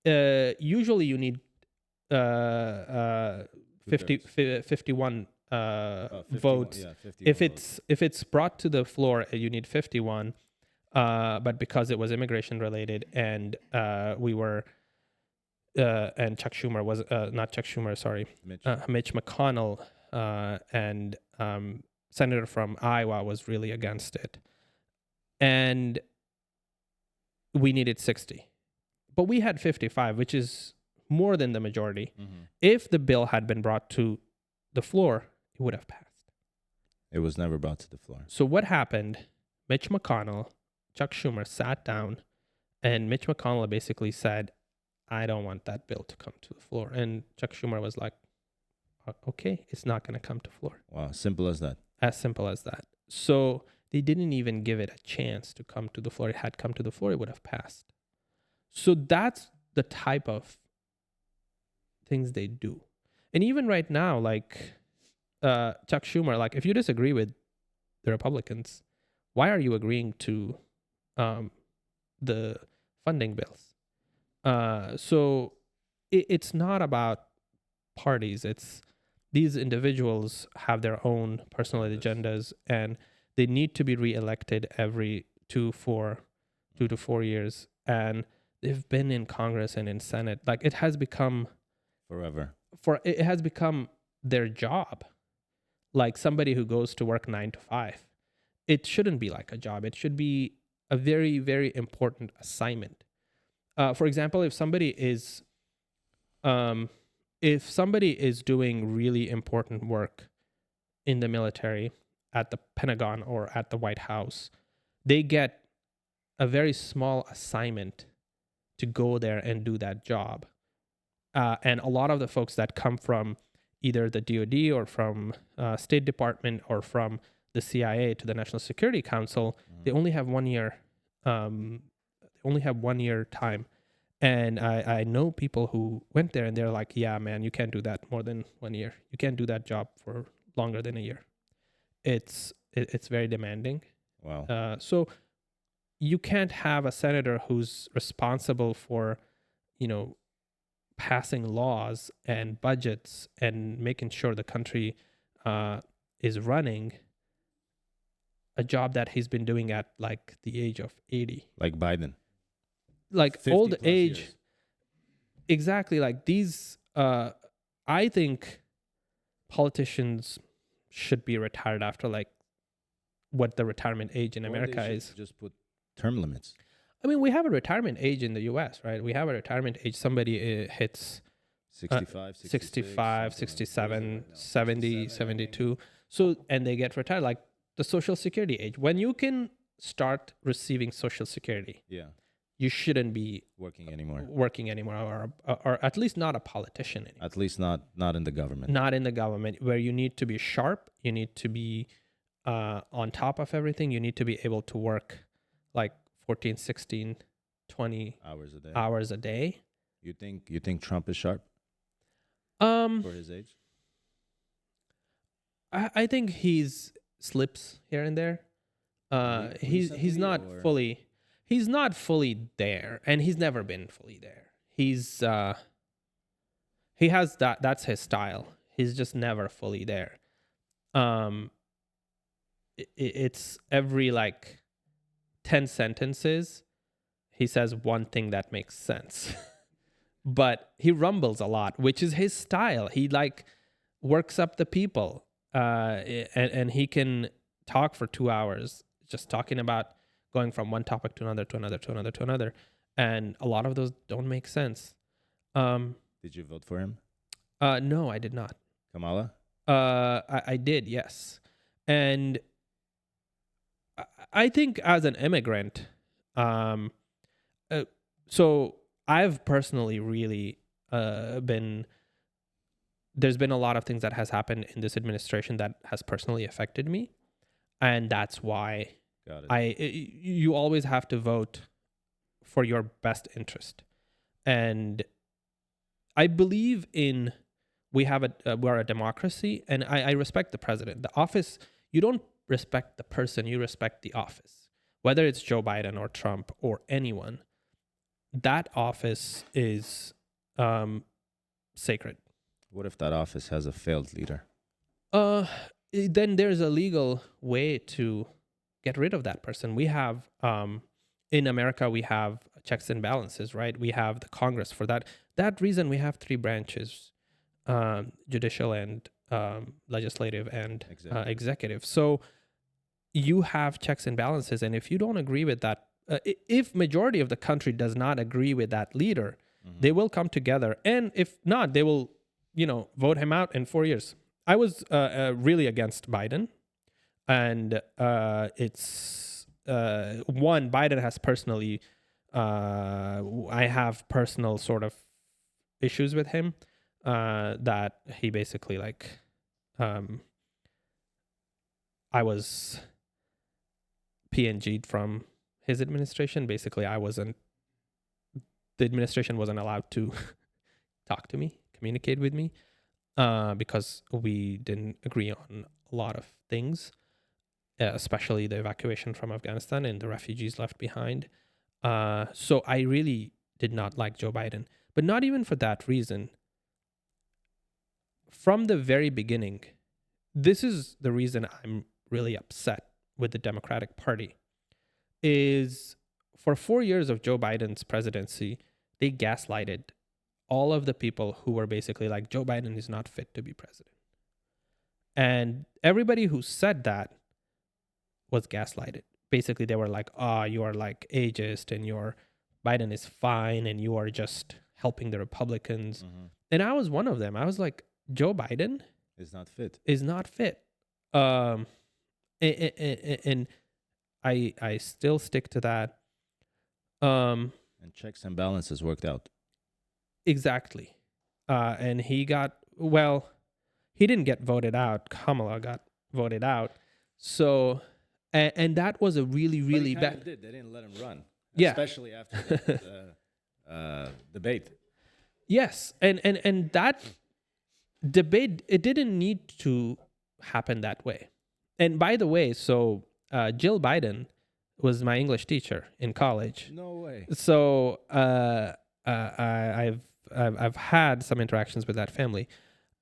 Speaker 1: usually you need 51 votes. Yeah, 51 if it's brought to the floor, you need 51. But because it was immigration related, and we were and Chuck Schumer was not Chuck Schumer, sorry, Mitch McConnell, and senator from Iowa was really against it, and we needed 60, but we had 55, which is more than the majority. If the bill had been brought to the floor, it would have passed.
Speaker 2: It was never brought to the floor.
Speaker 1: So what happened? Mitch McConnell, Chuck Schumer sat down, and Mitch McConnell basically said, I don't want that bill to come to the floor. And Chuck Schumer was like, okay, it's not going to come to floor.
Speaker 2: Wow, simple as that.
Speaker 1: As simple as that. So they didn't even give it a chance to come to the floor. It had come to the floor, it would have passed. So that's the type of things they do. And even right now, like Chuck Schumer, like, if you disagree with the Republicans, why are you agreeing to the funding bills? So it's not about parties. It's these individuals have their own personal agendas, and they need to be reelected every 2 to 4 years. And they've been in Congress and in Senate. Like, it has become
Speaker 2: forever.
Speaker 1: It has become their job. Like somebody who goes to work 9 to 5. It shouldn't be like a job. It should be a very, very important assignment. For example, if somebody is doing really important work in the military, at the Pentagon or at the White House, they get a very small assignment to go there and do that job. And a lot of the folks that come from either the DoD or from State Department or from the CIA to the National Security Council, they only have 1 year. Only have 1 year time. And I know people who went there and they're like, yeah, man, you can't do that more than 1 year. You can't do that job for longer than a year. It's very demanding.
Speaker 2: Wow.
Speaker 1: So you can't have a senator who's responsible for, passing laws and budgets and making sure the country is running, a job that he's been doing at like the age of 80.
Speaker 2: Like Biden.
Speaker 1: Like old age.
Speaker 2: Years.
Speaker 1: Exactly. Like these, I think politicians should be retired after like what the retirement age in
Speaker 2: Or
Speaker 1: America
Speaker 2: they should
Speaker 1: is.
Speaker 2: just put term limits.
Speaker 1: I mean, we have a retirement age in the US, right? We have a retirement age. Somebody hits
Speaker 2: 65,
Speaker 1: 65,
Speaker 2: 66,
Speaker 1: 67, 70,
Speaker 2: 67,
Speaker 1: 72. So, and they get retired, like the Social Security age. When you can start receiving Social Security,
Speaker 2: Yeah,
Speaker 1: you shouldn't be
Speaker 2: working anymore.
Speaker 1: or at least not a politician anymore.
Speaker 2: At least not in the government.
Speaker 1: Not in the government, where you need to be sharp. You need to be on top of everything. You need to be able to work like 14, 16, 20
Speaker 2: hours a day.
Speaker 1: hours a day.
Speaker 2: You think Trump is sharp
Speaker 1: Um,
Speaker 2: for his age?
Speaker 1: I think he's slips here and there. He's
Speaker 2: Recently,
Speaker 1: not
Speaker 2: or-
Speaker 1: fully there, and he's never been fully there. He has that's his style. He's just never fully there. It's every like 10 sentences he says one thing that makes sense. But he rumbles a lot, which is his style. He like works up the people, and he can talk for 2 hours just talking about going from one topic to another, to another, to another, to another, and a lot of those don't make sense.
Speaker 2: Did you vote for him?
Speaker 1: No, I did not.
Speaker 2: Kamala?
Speaker 1: I did, yes, and I think as an immigrant, so I've personally really been. There's been a lot of things that has happened in this administration that has personally affected me, and that's why
Speaker 2: Got it.
Speaker 1: you always have to vote for your best interest, and I believe in we're a democracy, and I respect the president. The office, you don't respect the person, you respect the office, whether it's Joe Biden or Trump or anyone. That office is sacred.
Speaker 2: What if that office has a failed leader?
Speaker 1: Then there's a legal way to get rid of that person. We have in America, we have checks and balances, right? We have the Congress for that reason. We have three branches: judicial and legislative and executive. So you have checks and balances, and if you don't agree with that, if majority of the country does not agree with that leader, they will come together, and if not, they will, vote him out in 4 years. I was really against Biden, and it's one, Biden has personally, I have personal sort of issues with him, that he basically I was PNG'd from his administration. Basically, the administration wasn't allowed to talk to me, communicate with me, because we didn't agree on a lot of things, especially the evacuation from Afghanistan and the refugees left behind. So I really did not like Joe Biden, but not even for that reason. From the very beginning, this is the reason I'm really upset with the Democratic Party, is for 4 years of Joe Biden's presidency, they gaslighted all of the people who were basically like, Joe Biden is not fit to be president. And everybody who said that was gaslighted. Basically, they were like, you are like ageist, and Biden is fine, and you are just helping the Republicans.
Speaker 2: Mm-hmm.
Speaker 1: And I was one of them. I was like, Joe Biden
Speaker 2: Is not fit.
Speaker 1: And I still stick to that.
Speaker 2: And checks and balances worked out.
Speaker 1: Exactly. And he didn't get voted out. Kamala got voted out. So, and that was a really, really bad.
Speaker 2: They didn't let him run.
Speaker 1: Yeah.
Speaker 2: Especially after that debate.
Speaker 1: Yes. And that debate, it didn't need to happen that way. And by the way, so Jill Biden was my English teacher in college.
Speaker 2: No way.
Speaker 1: So I've had some interactions with that family.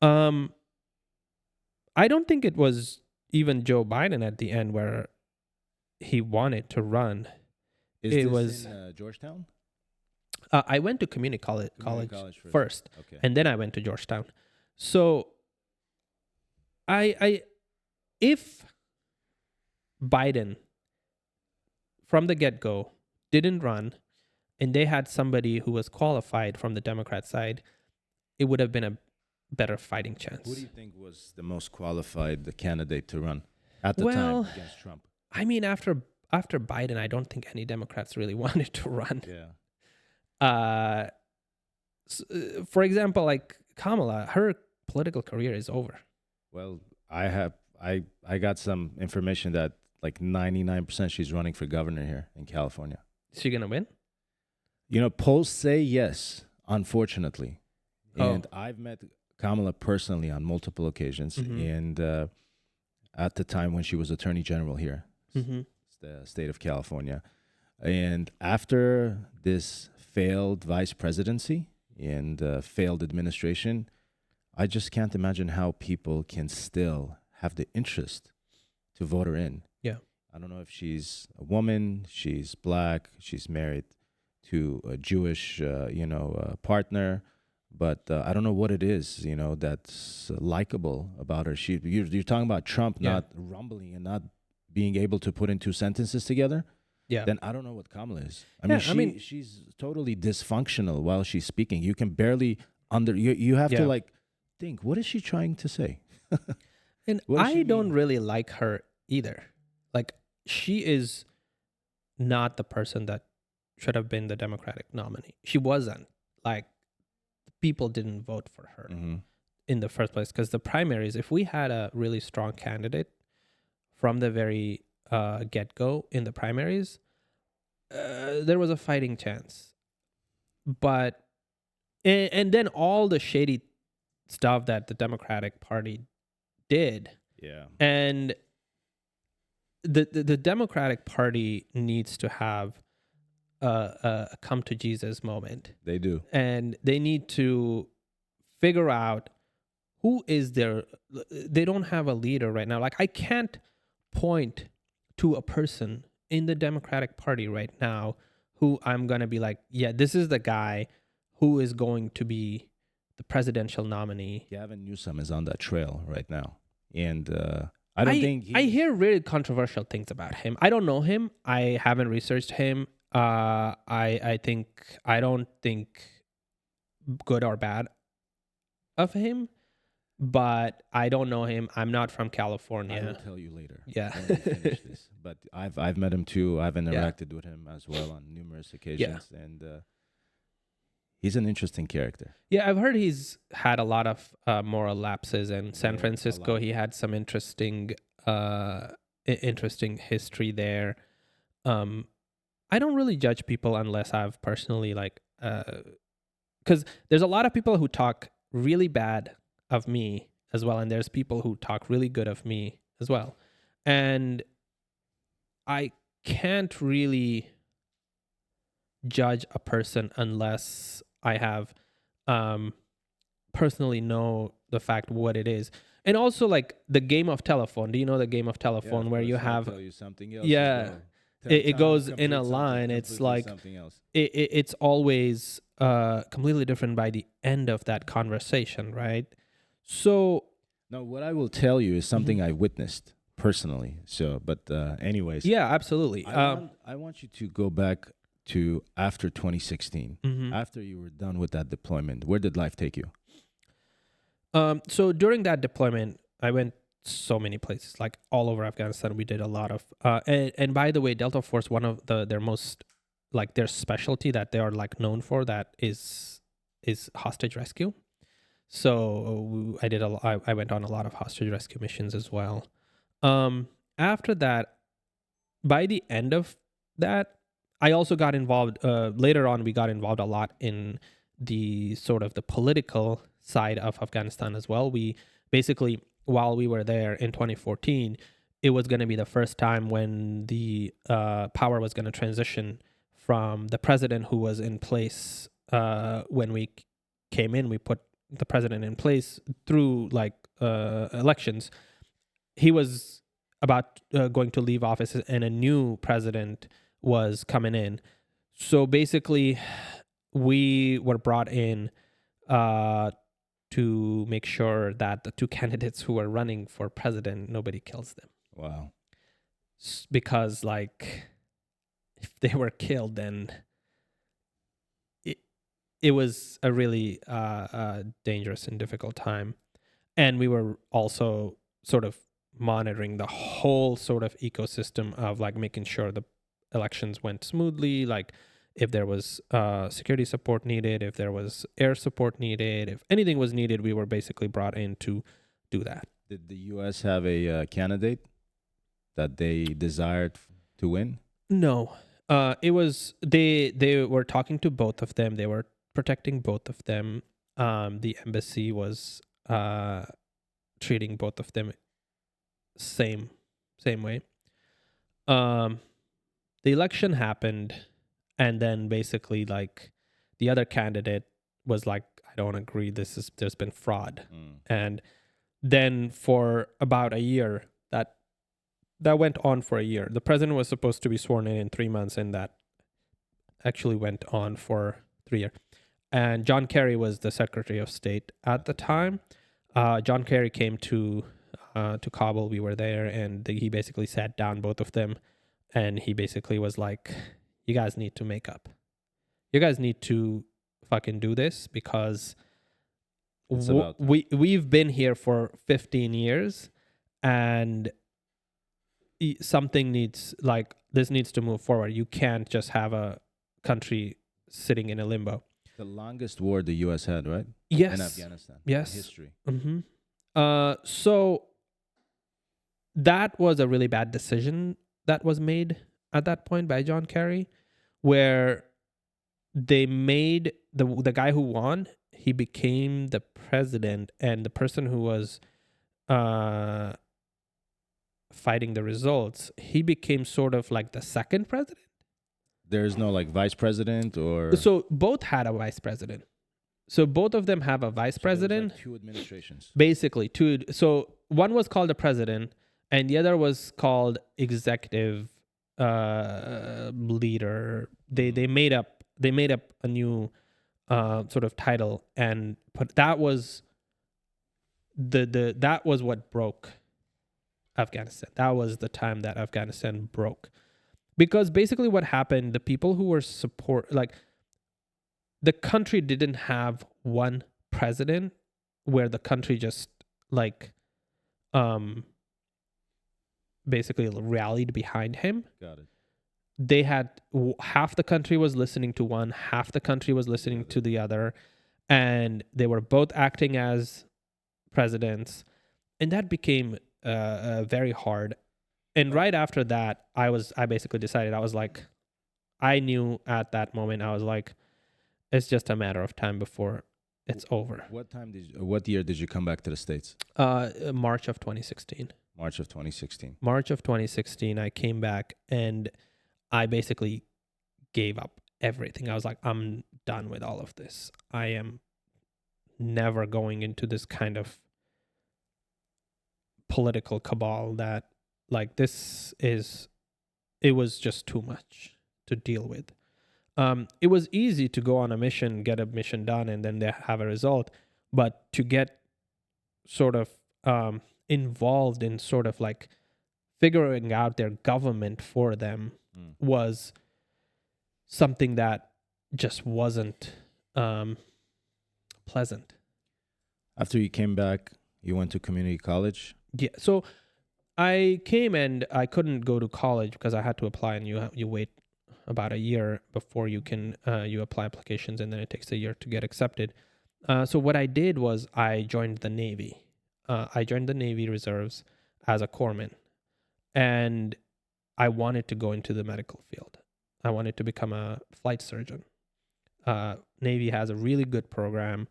Speaker 1: I don't think it was even Joe Biden at the end where he wanted to run.
Speaker 2: It was in Georgetown?
Speaker 1: I went to community college first,
Speaker 2: okay.
Speaker 1: and then I went to Georgetown. So if Biden, from the get-go, didn't run, and they had somebody who was qualified from the Democrat side, it would have been a better fighting chance.
Speaker 2: Who do you think was the most qualified candidate to run at the
Speaker 1: Well,
Speaker 2: time against Trump?
Speaker 1: I mean, after Biden, I don't think any Democrats really wanted to run.
Speaker 2: Yeah.
Speaker 1: For example, like Kamala, her political career is over.
Speaker 2: Well, I got some information that like 99% she's running for governor here in California.
Speaker 1: Is she gonna win?
Speaker 2: You know, polls say yes, unfortunately.
Speaker 1: Oh.
Speaker 2: And I've met Kamala personally on multiple occasions. And at the time when she was attorney general here, the state of California. And after this failed vice presidency and failed administration, I just can't imagine how people can still have the interest to vote her in.
Speaker 1: Yeah.
Speaker 2: I don't know if she's a woman, she's black, she's married to a Jewish, partner, but I don't know what it is, that's likable about her. You're talking about Trump not rumbling and not being able to put in two sentences together.
Speaker 1: Yeah.
Speaker 2: Then I don't know what Kamala is. She's totally dysfunctional while she's speaking. You can barely you have to like think, what is she trying to say?
Speaker 1: And I don't really like her either. Like, she is not the person that should have been the Democratic nominee. She wasn't. Like, people didn't vote for her in the first place, because the primaries, if we had a really strong candidate from the very get-go in the primaries, there was a fighting chance. But and then all the shady stuff that the Democratic Party did.
Speaker 2: Yeah.
Speaker 1: And the Democratic Party needs to have a come to Jesus moment.
Speaker 2: They do.
Speaker 1: And they need to figure out who is their... They don't have a leader right now. Like, I can't point to a person in the Democratic Party right now who I'm going to be like, yeah, this is the guy who is going to be the presidential nominee.
Speaker 2: Gavin Newsom is on that trail right now. And I don't think...
Speaker 1: I hear really controversial things about him. I don't know him. I haven't researched him. I don't think good or bad of him, but I don't know him. I'm not from California.
Speaker 2: I will tell you later.
Speaker 1: Yeah.
Speaker 2: When we finish this. But I've met him too. I've interacted with him as well on numerous occasions, and he's an interesting character.
Speaker 1: Yeah, I've heard he's had a lot of moral lapses in San Francisco. He had some interesting history there. I don't really judge people unless I've personally because there's a lot of people who talk really bad of me as well, and there's people who talk really good of me as well, and I can't really judge a person unless I have personally know the fact what it is. And also, like, the game of telephone. Do you know the game of telephone where you have...
Speaker 2: I'll tell you something else.
Speaker 1: Yeah. It goes in a line. It's like it's always completely different by the end of that conversation, right? So
Speaker 2: no, what I will tell you is something I witnessed personally. So, but anyways,
Speaker 1: yeah, absolutely.
Speaker 2: I want you to go back to after 2016, after you were done with that deployment. Where did life take you?
Speaker 1: So during that deployment, I went so many places, like all over Afghanistan. We did a lot of and by the way, Delta Force, one of their most, like, their specialty that they are like known for, that is hostage rescue. So I went on a lot of hostage rescue missions as well. After that, by the end of that, I also got involved later on. We got involved a lot in the sort of the political side of Afghanistan as well. We basically, while we were there in 2014, it was going to be the first time when the power was going to transition from the president who was in place when we came in. We put the president in place through elections. He was about going to leave office, and a new president was coming in. So basically, we were brought in to make sure that the two candidates who were running for president, nobody kills them.
Speaker 2: Wow.
Speaker 1: because like if they were killed, then it was a really dangerous and difficult time. And we were also sort of monitoring the whole sort of ecosystem of like making sure the elections went smoothly, like if there was security support needed, if there was air support needed, if anything was needed, we were basically brought in to do that.
Speaker 2: Did the U.S. have a candidate that they desired to win?
Speaker 1: No, it was they were talking to both of them. They were protecting both of them. The embassy was treating both of them same way. The election happened, and then basically like the other candidate was like, I don't agree, there's been fraud. And then for about a year, that went on for a year. The president was supposed to be sworn in 3 months, and that actually went on for 3 years. And John Kerry was the Secretary of State at the time. John Kerry came to Kabul. We were there, and he basically sat down both of them, and he basically was like, "You guys need to make up. You guys need to fucking do this because we've been here for 15 years, and something needs like this needs to move forward. You can't just have a country sitting in a limbo."
Speaker 2: The longest war the U.S. had, right?
Speaker 1: Yes.
Speaker 2: In Afghanistan.
Speaker 1: Yes.
Speaker 2: In history.
Speaker 1: Mm-hmm. So that was a really bad decision that was made at that point by John Kerry, where they made the guy who won, he became the president, and the person who was fighting the results, he became sort of like the second president.
Speaker 2: There's no like vice president or...
Speaker 1: So both had a vice president. So both of them have a vice president.
Speaker 2: Like 2 administrations.
Speaker 1: Basically, 2. So one was called the president, and the other was called executive leader. They made up a new sort of title, and but that was that was what broke Afghanistan. That was the time that Afghanistan broke. Because basically what happened, the people who were the country didn't have one president where the country just basically rallied behind him.
Speaker 2: Got it.
Speaker 1: They had half the country was listening to one, half the country was listening to the other, and they were both acting as presidents, and that became very hard. And right after that, I basically decided, I knew at that moment, I was like, it's just a matter of time before it's over.
Speaker 2: What year did you come back to the States?
Speaker 1: March of 2016.
Speaker 2: March of 2016.
Speaker 1: March of 2016, I came back and I basically gave up everything. I was like, I'm done with all of this. I am never going into this kind of political cabal that it was just too much to deal with. It was easy to go on a mission, get a mission done, and then they have a result. But to get sort of involved in sort of like figuring out their government for them was something that just wasn't pleasant.
Speaker 2: After you came back, you went to community college?
Speaker 1: Yeah. So I came and I couldn't go to college because I had to apply, and you wait about a year before you can you apply applications, and then it takes a year to get accepted. So what I did was I joined the Navy. I joined the Navy Reserves as a corpsman, and I wanted to go into the medical field. I wanted to become a flight surgeon. Navy has a really good program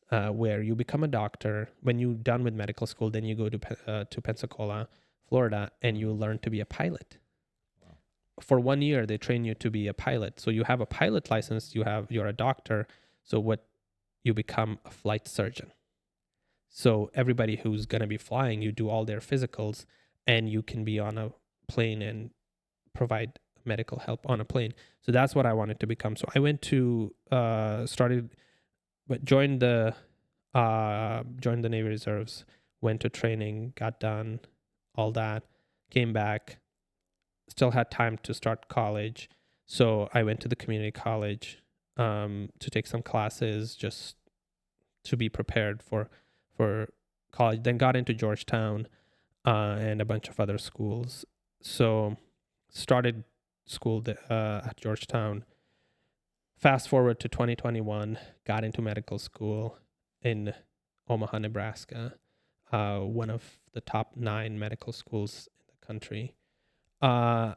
Speaker 1: where you become a doctor. When you're done with medical school, then you go to Pensacola, Florida, and you learn to be a pilot. Wow. For 1 year, they train you to be a pilot. So you have a pilot license, you're a doctor. So you become a flight surgeon. So everybody who's going to be flying, you do all their physicals, and you can be on a plane and provide medical help on a plane. So that's what I wanted to become. So I went to joined the Navy Reserves, went to training, got done, all that, came back, still had time to start college. So I went to the community college to take some classes just to be prepared for college. Then got into Georgetown and a bunch of other schools. So started school at Georgetown. Fast forward to 2021, got into medical school in Omaha, Nebraska, one of the top 9 medical schools in the country. Got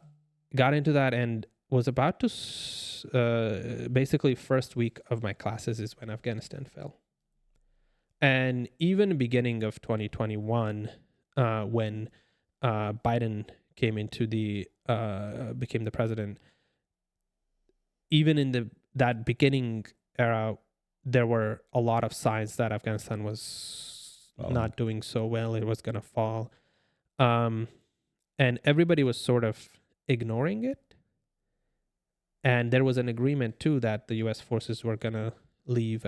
Speaker 1: into that and was about to basically first week of my classes is when Afghanistan fell. And even beginning of 2021, when Biden came into became the president, even in that beginning era, there were a lot of signs that Afghanistan was not doing so well. It was going to fall. And everybody was sort of ignoring it. And there was an agreement too that the U.S. forces were going to leave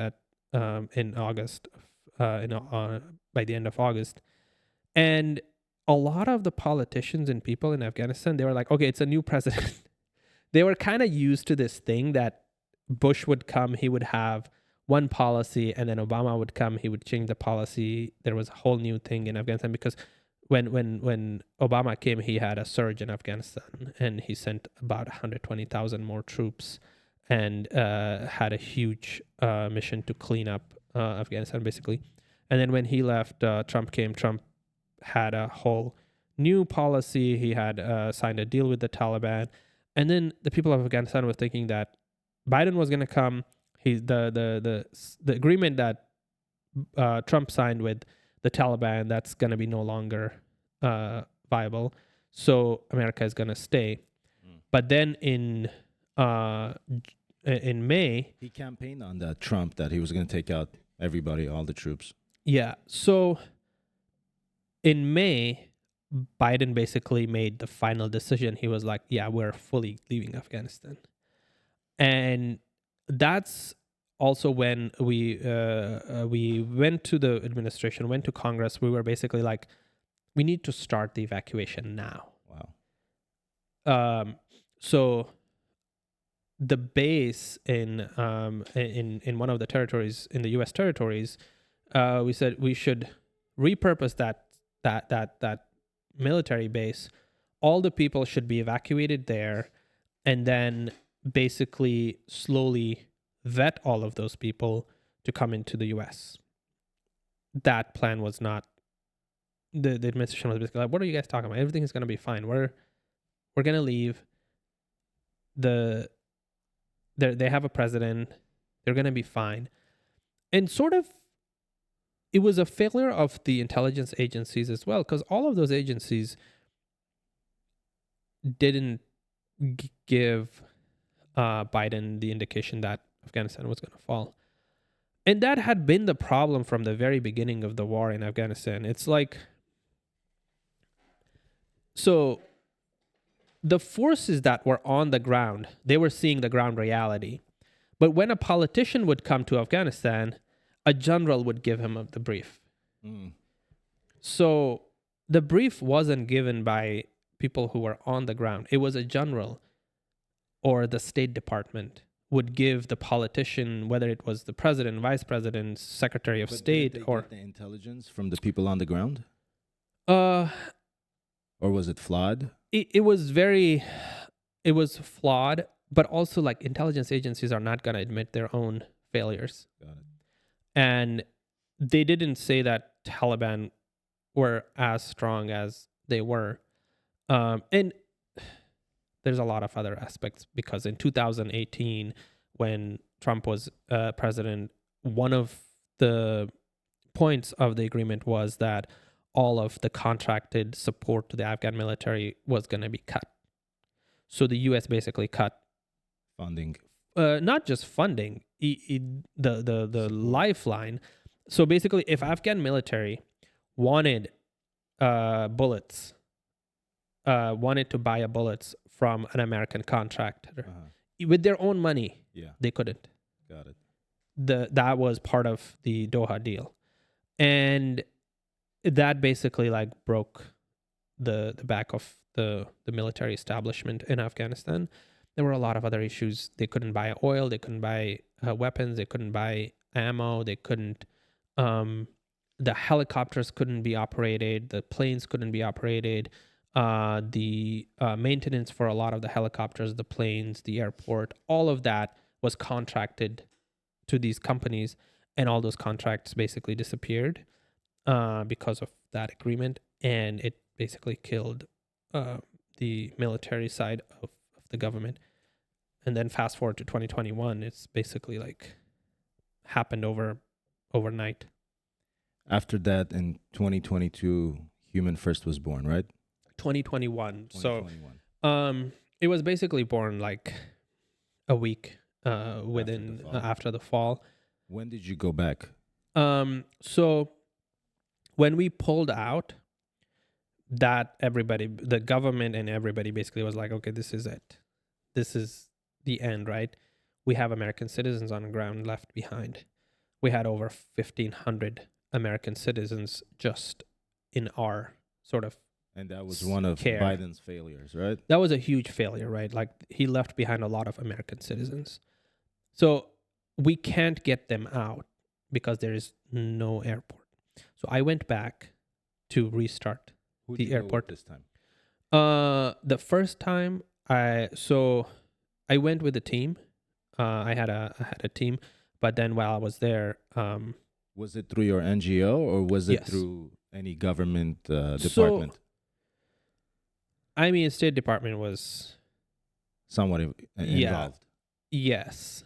Speaker 1: in August, by the end of August. And a lot of the politicians and people in Afghanistan, they were like, okay, it's a new president. They were kind of used to this thing that Bush would come, he would have one policy, and then Obama would come, he would change the policy. There was a whole new thing in Afghanistan because when Obama came, he had a surge in Afghanistan and he sent about 120,000 more troops and had a huge mission to clean up Afghanistan, basically. And then when he left, Trump came. Trump had a whole new policy. He had signed a deal with the Taliban. And then the people of Afghanistan were thinking that Biden was going to come. The agreement that Trump signed with the Taliban, that's going to be no longer viable. So America is going to stay. But then in May,
Speaker 2: he campaigned on that Trump that he was going to take out everybody, all the troops.
Speaker 1: Yeah. So in May, Biden basically made the final decision. He was like, yeah, we're fully leaving Afghanistan. And that's also when we went to the administration, went to Congress. We were basically like, we need to start the evacuation now.
Speaker 2: Wow.
Speaker 1: So the base in one of the territories, in the U.S. territories, we said we should repurpose that military base. All the people should be evacuated there, and then basically slowly vet all of those people to come into the U.S. That plan was not. The administration was basically like, "What are you guys talking about? Everything is going to be fine. We're going to leave. They have a president. They're going to be fine." And sort of, it was a failure of the intelligence agencies as well, because all of those agencies didn't give Biden the indication that Afghanistan was going to fall. And that had been the problem from the very beginning of the war in Afghanistan. It's like, so the forces that were on the ground, they were seeing the ground reality. But when a politician would come to Afghanistan, a general would give him the brief. So the brief wasn't given by people who were on the ground. It was a general or the State Department would give the politician, whether it was the president, vice president, secretary of state,
Speaker 2: did they
Speaker 1: or
Speaker 2: get the intelligence from the people on the ground,
Speaker 1: or
Speaker 2: was it flawed?
Speaker 1: It was flawed, but also like intelligence agencies are not going to admit their own failures.
Speaker 2: Got it.
Speaker 1: And they didn't say that Taliban were as strong as they were. And there's a lot of other aspects, because in 2018, when Trump was president, one of the points of the agreement was that all of the contracted support to the Afghan military was going to be cut. So the U.S. basically cut
Speaker 2: Funding.
Speaker 1: Not just funding, the lifeline. So basically, if Afghan military wanted bullets, wanted to buy bullets from an American contractor with their own money, they couldn't.
Speaker 2: Got it.
Speaker 1: That was part of the Doha deal, and that basically like broke the back of the military establishment in Afghanistan. There were a lot of other issues. They couldn't buy oil, they couldn't buy weapons, they couldn't buy ammo, they couldn't the helicopters couldn't be operated, the planes couldn't be operated. The maintenance for a lot of the helicopters, the planes, the airport, all of that was contracted to these companies, and all those contracts basically disappeared because of that agreement, and it basically killed the military side of the government. And then fast forward to 2021, it's basically like happened overnight.
Speaker 2: After that, in 2022, Human First was born, right?
Speaker 1: 2021.
Speaker 2: 2021.
Speaker 1: So it was basically born like a week within after the fall.
Speaker 2: When did you go back?
Speaker 1: So when we pulled out, that everybody, the government and everybody basically was like, okay, this is it. This is the end, right? We have American citizens on the ground left behind. We had over 1,500 American citizens just in our sort of
Speaker 2: And that was one of
Speaker 1: care.
Speaker 2: Biden's failures, right?
Speaker 1: That was a huge failure, right? Like he left behind a lot of American citizens. So we can't get them out because there is no airport. So I went back to restart
Speaker 2: Who'd
Speaker 1: the
Speaker 2: you go
Speaker 1: airport
Speaker 2: with this time.
Speaker 1: The first time I went with a team. I had a team, but then while I was there,
Speaker 2: Was it through your NGO or was it
Speaker 1: Yes.
Speaker 2: through any government department?
Speaker 1: I mean, State Department was
Speaker 2: Somewhat
Speaker 1: Yeah.
Speaker 2: involved.
Speaker 1: yes,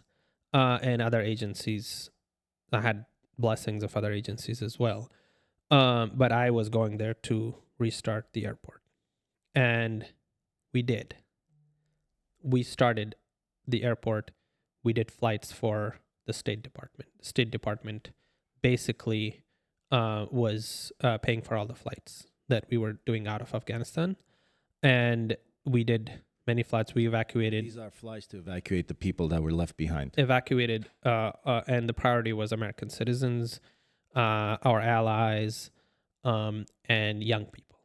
Speaker 1: and other agencies. I had blessings of other agencies as well, but I was going there to restart the airport, and we did. We started the airport. We did flights for the State Department. The State Department basically was paying for all the flights that we were doing out of Afghanistan. And we did many flights. We evacuated,
Speaker 2: These are flights to evacuate the people that were left behind.
Speaker 1: and the priority was American citizens, our allies, and young people.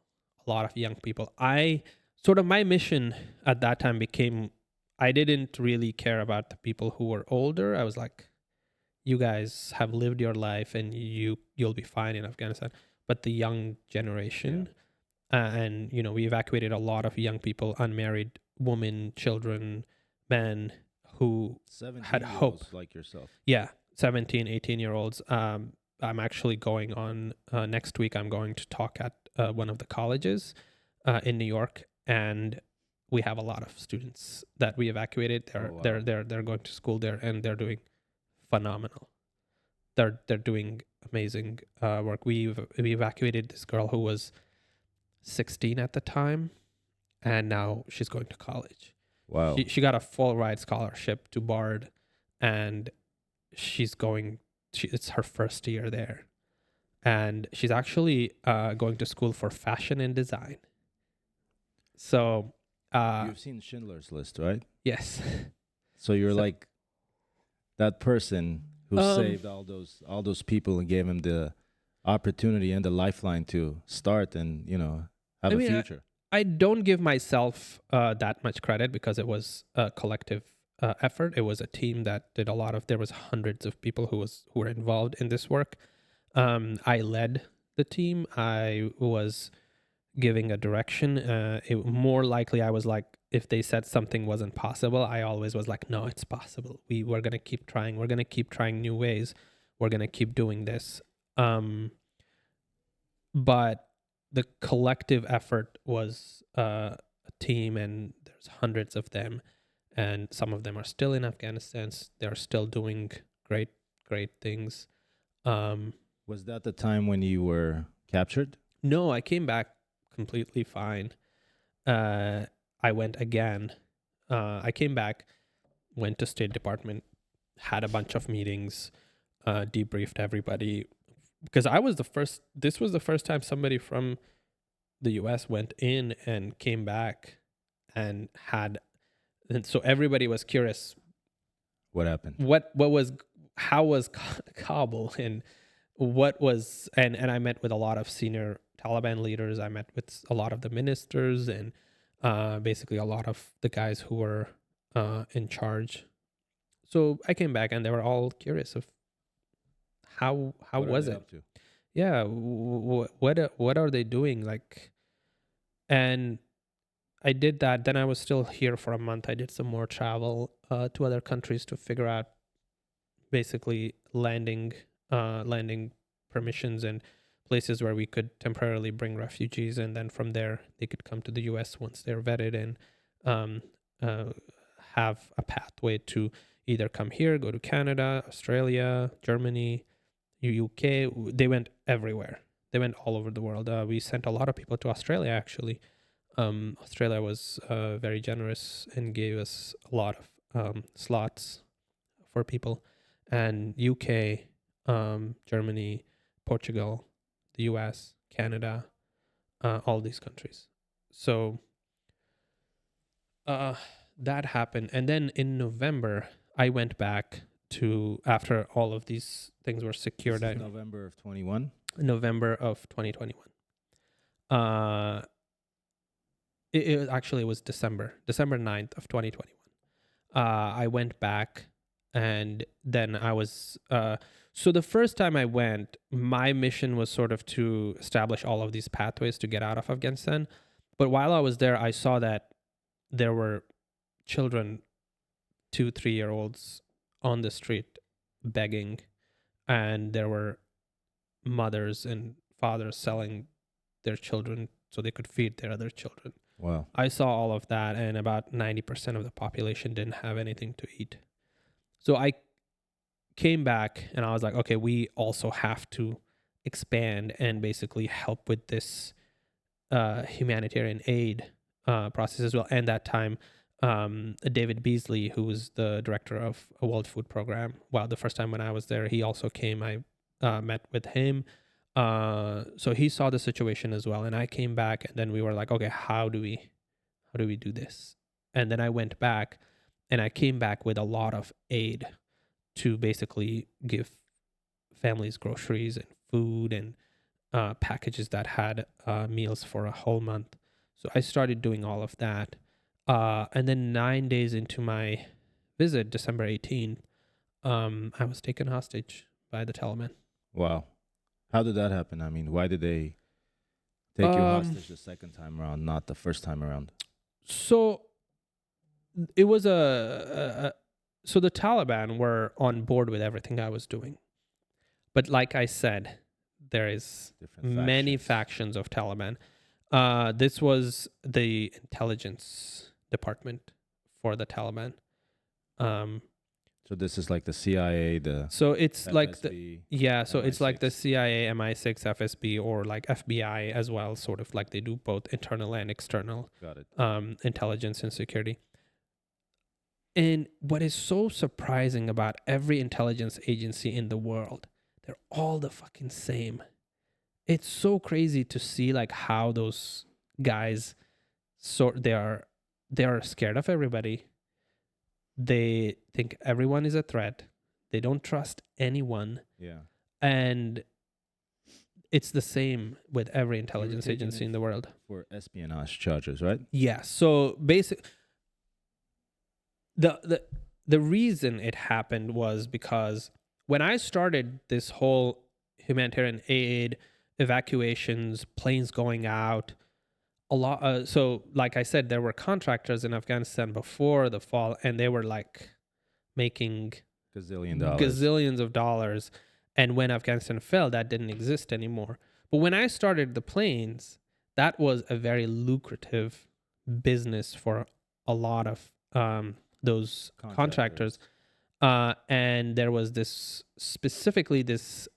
Speaker 1: A lot of young people. My mission at that time became, I didn't really care about the people who were older. I was like, you guys have lived your life and you'll be fine in Afghanistan. But the young generation, and we evacuated a lot of young people, unmarried women, children, men who had hope.
Speaker 2: Like yourself.
Speaker 1: Yeah, 17, 18-year-olds. I'm actually going on next week. I'm going to talk at one of the colleges in New York, and we have a lot of students that we evacuated. They're going to school there, and they're doing phenomenal. They're doing amazing work. We evacuated this girl who was 16 at the time, and now she's going to college.
Speaker 2: Wow.
Speaker 1: She got a full ride scholarship to Bard, and she's going. It's her first year there, and she's actually going to school for fashion and design. So
Speaker 2: you've seen Schindler's List, right?
Speaker 1: yes.
Speaker 2: So you're like that person who saved all those people and gave them the opportunity and the lifeline to start and have a future.
Speaker 1: I don't give myself that much credit because it was a collective effort. It was a team that did a lot of. There was hundreds of people who were involved in this work. I led the team. I was giving a direction. More likely, I was like, if they said something wasn't possible, I always was like, no, it's possible. We're gonna keep trying. We're gonna keep trying new ways. We're gonna keep doing this. But the collective effort was a team, and there's hundreds of them, and some of them are still in Afghanistan. They're still doing great things.
Speaker 2: Was that the time when you were captured?
Speaker 1: No, I came back completely fine. I went again. I came back, went to State Department, had a bunch of meetings, debriefed everybody, because this was the first time somebody from the US went in and came back and so everybody was curious.
Speaker 2: What happened?
Speaker 1: How was Kabul, and what was, and I met with a lot of senior Taliban leaders. I met with a lot of the ministers and basically a lot of the guys who were in charge. So I came back and they were all curious of how
Speaker 2: What are
Speaker 1: was
Speaker 2: they
Speaker 1: it?
Speaker 2: up to?
Speaker 1: Yeah, what are they doing? Like, and I did that. Then I was still here for a month. I did some more travel to other countries to figure out basically landing permissions and places where we could temporarily bring refugees, and then from there they could come to the US once they're vetted and um, uh, have a pathway to either come here, go to Canada, Australia, Germany, UK. They went everywhere. They went all over the world. We sent a lot of people to Australia, actually. Australia was very generous and gave us a lot of slots for people. And UK, Germany, Portugal, the US, Canada, all these countries. So that happened. And then in November, I went back to, after all of these things were secured,
Speaker 2: This is November of 21.
Speaker 1: November of 2021. It actually was December 9th of 2021. I went back, and then I was so the first time I went, my mission was sort of to establish all of these pathways to get out of Afghanistan. But while I was there, I saw that there were children, 2-3-year-olds on the street begging, and there were mothers and fathers selling their children so they could feed their other children.
Speaker 2: Wow.
Speaker 1: I saw all of that, and about 90% of the population didn't have anything to eat. So I came back and I was like, okay, we also have to expand and basically help with this humanitarian aid process as well. And that time, David Beasley, who was the director of a World Food Program, well, the first time when I was there, he also came. I met with him. So he saw the situation as well, and I came back, and then we were like, okay, how do we do this? And then I went back, and I came back with a lot of aid to basically give families groceries and food and packages that had meals for a whole month. So I started doing all of that, and then 9 days into my visit, December 18th, I was taken hostage by the Taliban.
Speaker 2: Wow. How did that happen? I mean, why did they take you hostage the second time around, not the first time around?
Speaker 1: So it was so the Taliban were on board with everything I was doing. But like I said, there is many factions of Taliban. This was the intelligence department for the Taliban.
Speaker 2: So this is like the CIA,
Speaker 1: so it's
Speaker 2: FSB,
Speaker 1: like so
Speaker 2: MI6.
Speaker 1: it's like the CIA, MI6, FSB, or like FBI as well. Sort of like they do both internal and external.
Speaker 2: Got it.
Speaker 1: Intelligence and security. And what is so surprising about every intelligence agency in the world, they're all the fucking same. It's so crazy to see like how those guys they are scared of everybody. They think everyone is a threat. They don't trust anyone.
Speaker 2: Yeah.
Speaker 1: And it's the same with every intelligence agency in the world.
Speaker 2: For espionage charges, right?
Speaker 1: Yeah. So the reason it happened was because when I started this whole humanitarian aid, evacuations, planes going out, a lot. So like I said, there were contractors in Afghanistan before the fall, and they were like making gazillions of dollars. And when Afghanistan fell, that didn't exist anymore. But when I started the planes, that was a very lucrative business for a lot of those contractors. And there was specifically this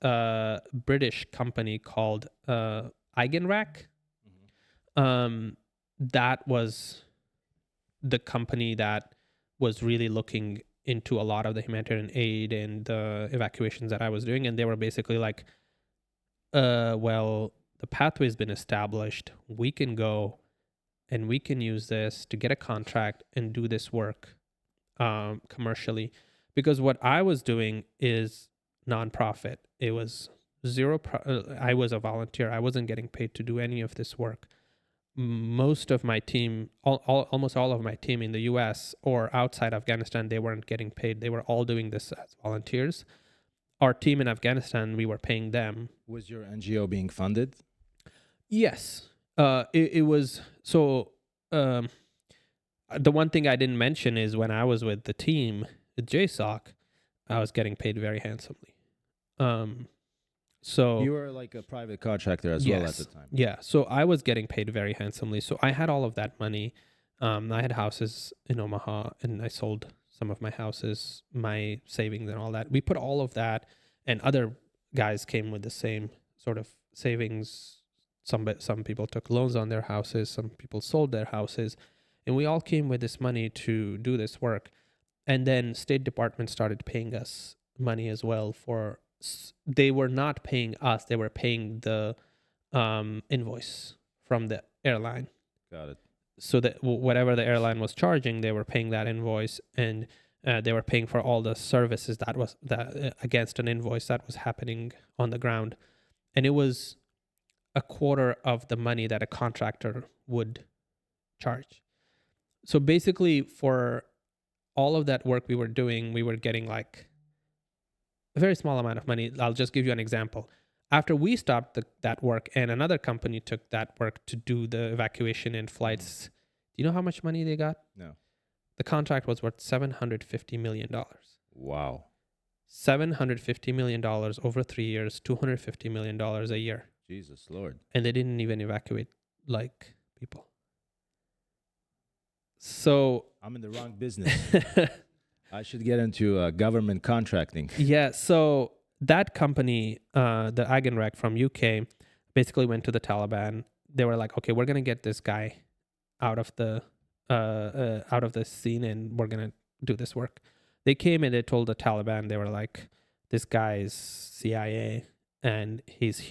Speaker 1: British company called Eigenrack. That was the company that was really looking into a lot of the humanitarian aid and the evacuations that I was doing. And they were basically like, well, the pathway's been established. We can go and we can use this to get a contract and do this work commercially. Because what I was doing is nonprofit. It was I was a volunteer. I wasn't getting paid to do any of this work. Most of my team, almost all of my team in the US or outside Afghanistan, they weren't getting paid. They were all doing this as volunteers. Our team in Afghanistan, we were paying them.
Speaker 2: Was your NGO being funded?
Speaker 1: Yes. It was. So the one thing I didn't mention is when I was with the team at JSOC, I was getting paid very handsomely. So
Speaker 2: You were like a private contractor as well at the time.
Speaker 1: yeah. So I was getting paid very handsomely. So I had all of that money. I had houses in Omaha, and I sold some of my houses, my savings, and all that. We put all of that, and other guys came with the same sort of savings. Some people took loans on their houses. Some people sold their houses, and we all came with this money to do this work. And then State Department started paying us money as well for. They were not paying us; they were paying the invoice from the airline.
Speaker 2: Got it.
Speaker 1: So that whatever the airline was charging, they were paying that invoice, and they were paying for all the services that against an invoice that was happening on the ground, and it was a quarter of the money that a contractor would charge. So basically, for all of that work we were doing, we were getting like a very small amount of money. I'll just give you an example. After we stopped that work and another company took that work to do the evacuation and flights, do you know how much money they got?
Speaker 2: No.
Speaker 1: The contract was worth $750 million.
Speaker 2: Wow.
Speaker 1: $750 million over 3 years, $250 million a year.
Speaker 2: Jesus Lord.
Speaker 1: And they didn't even evacuate like people. So
Speaker 2: I'm in the wrong business. I should get into government contracting.
Speaker 1: yeah, so that company, the Agenrec from UK, basically went to the Taliban. They were like, okay, we're going to get this guy out of the scene, and we're going to do this work. They came and they told the Taliban, they were like, this guy is CIA, and he's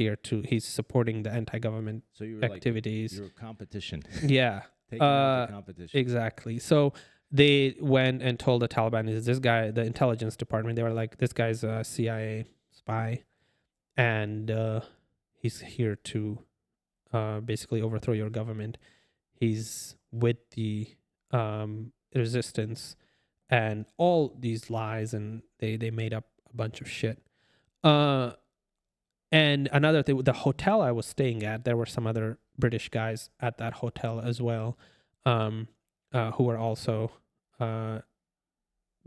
Speaker 1: supporting the anti-government
Speaker 2: So you were
Speaker 1: activities.
Speaker 2: Like, you're competition.
Speaker 1: Yeah.
Speaker 2: Taking out the competition.
Speaker 1: Exactly. So they went and told the Taliban, is this guy, the intelligence department, they were like, this guy's a CIA spy, and he's here to basically overthrow your government. He's with the resistance, and all these lies, and they made up a bunch of shit. And another thing, the hotel I was staying at, there were some other British guys at that hotel as well, who were also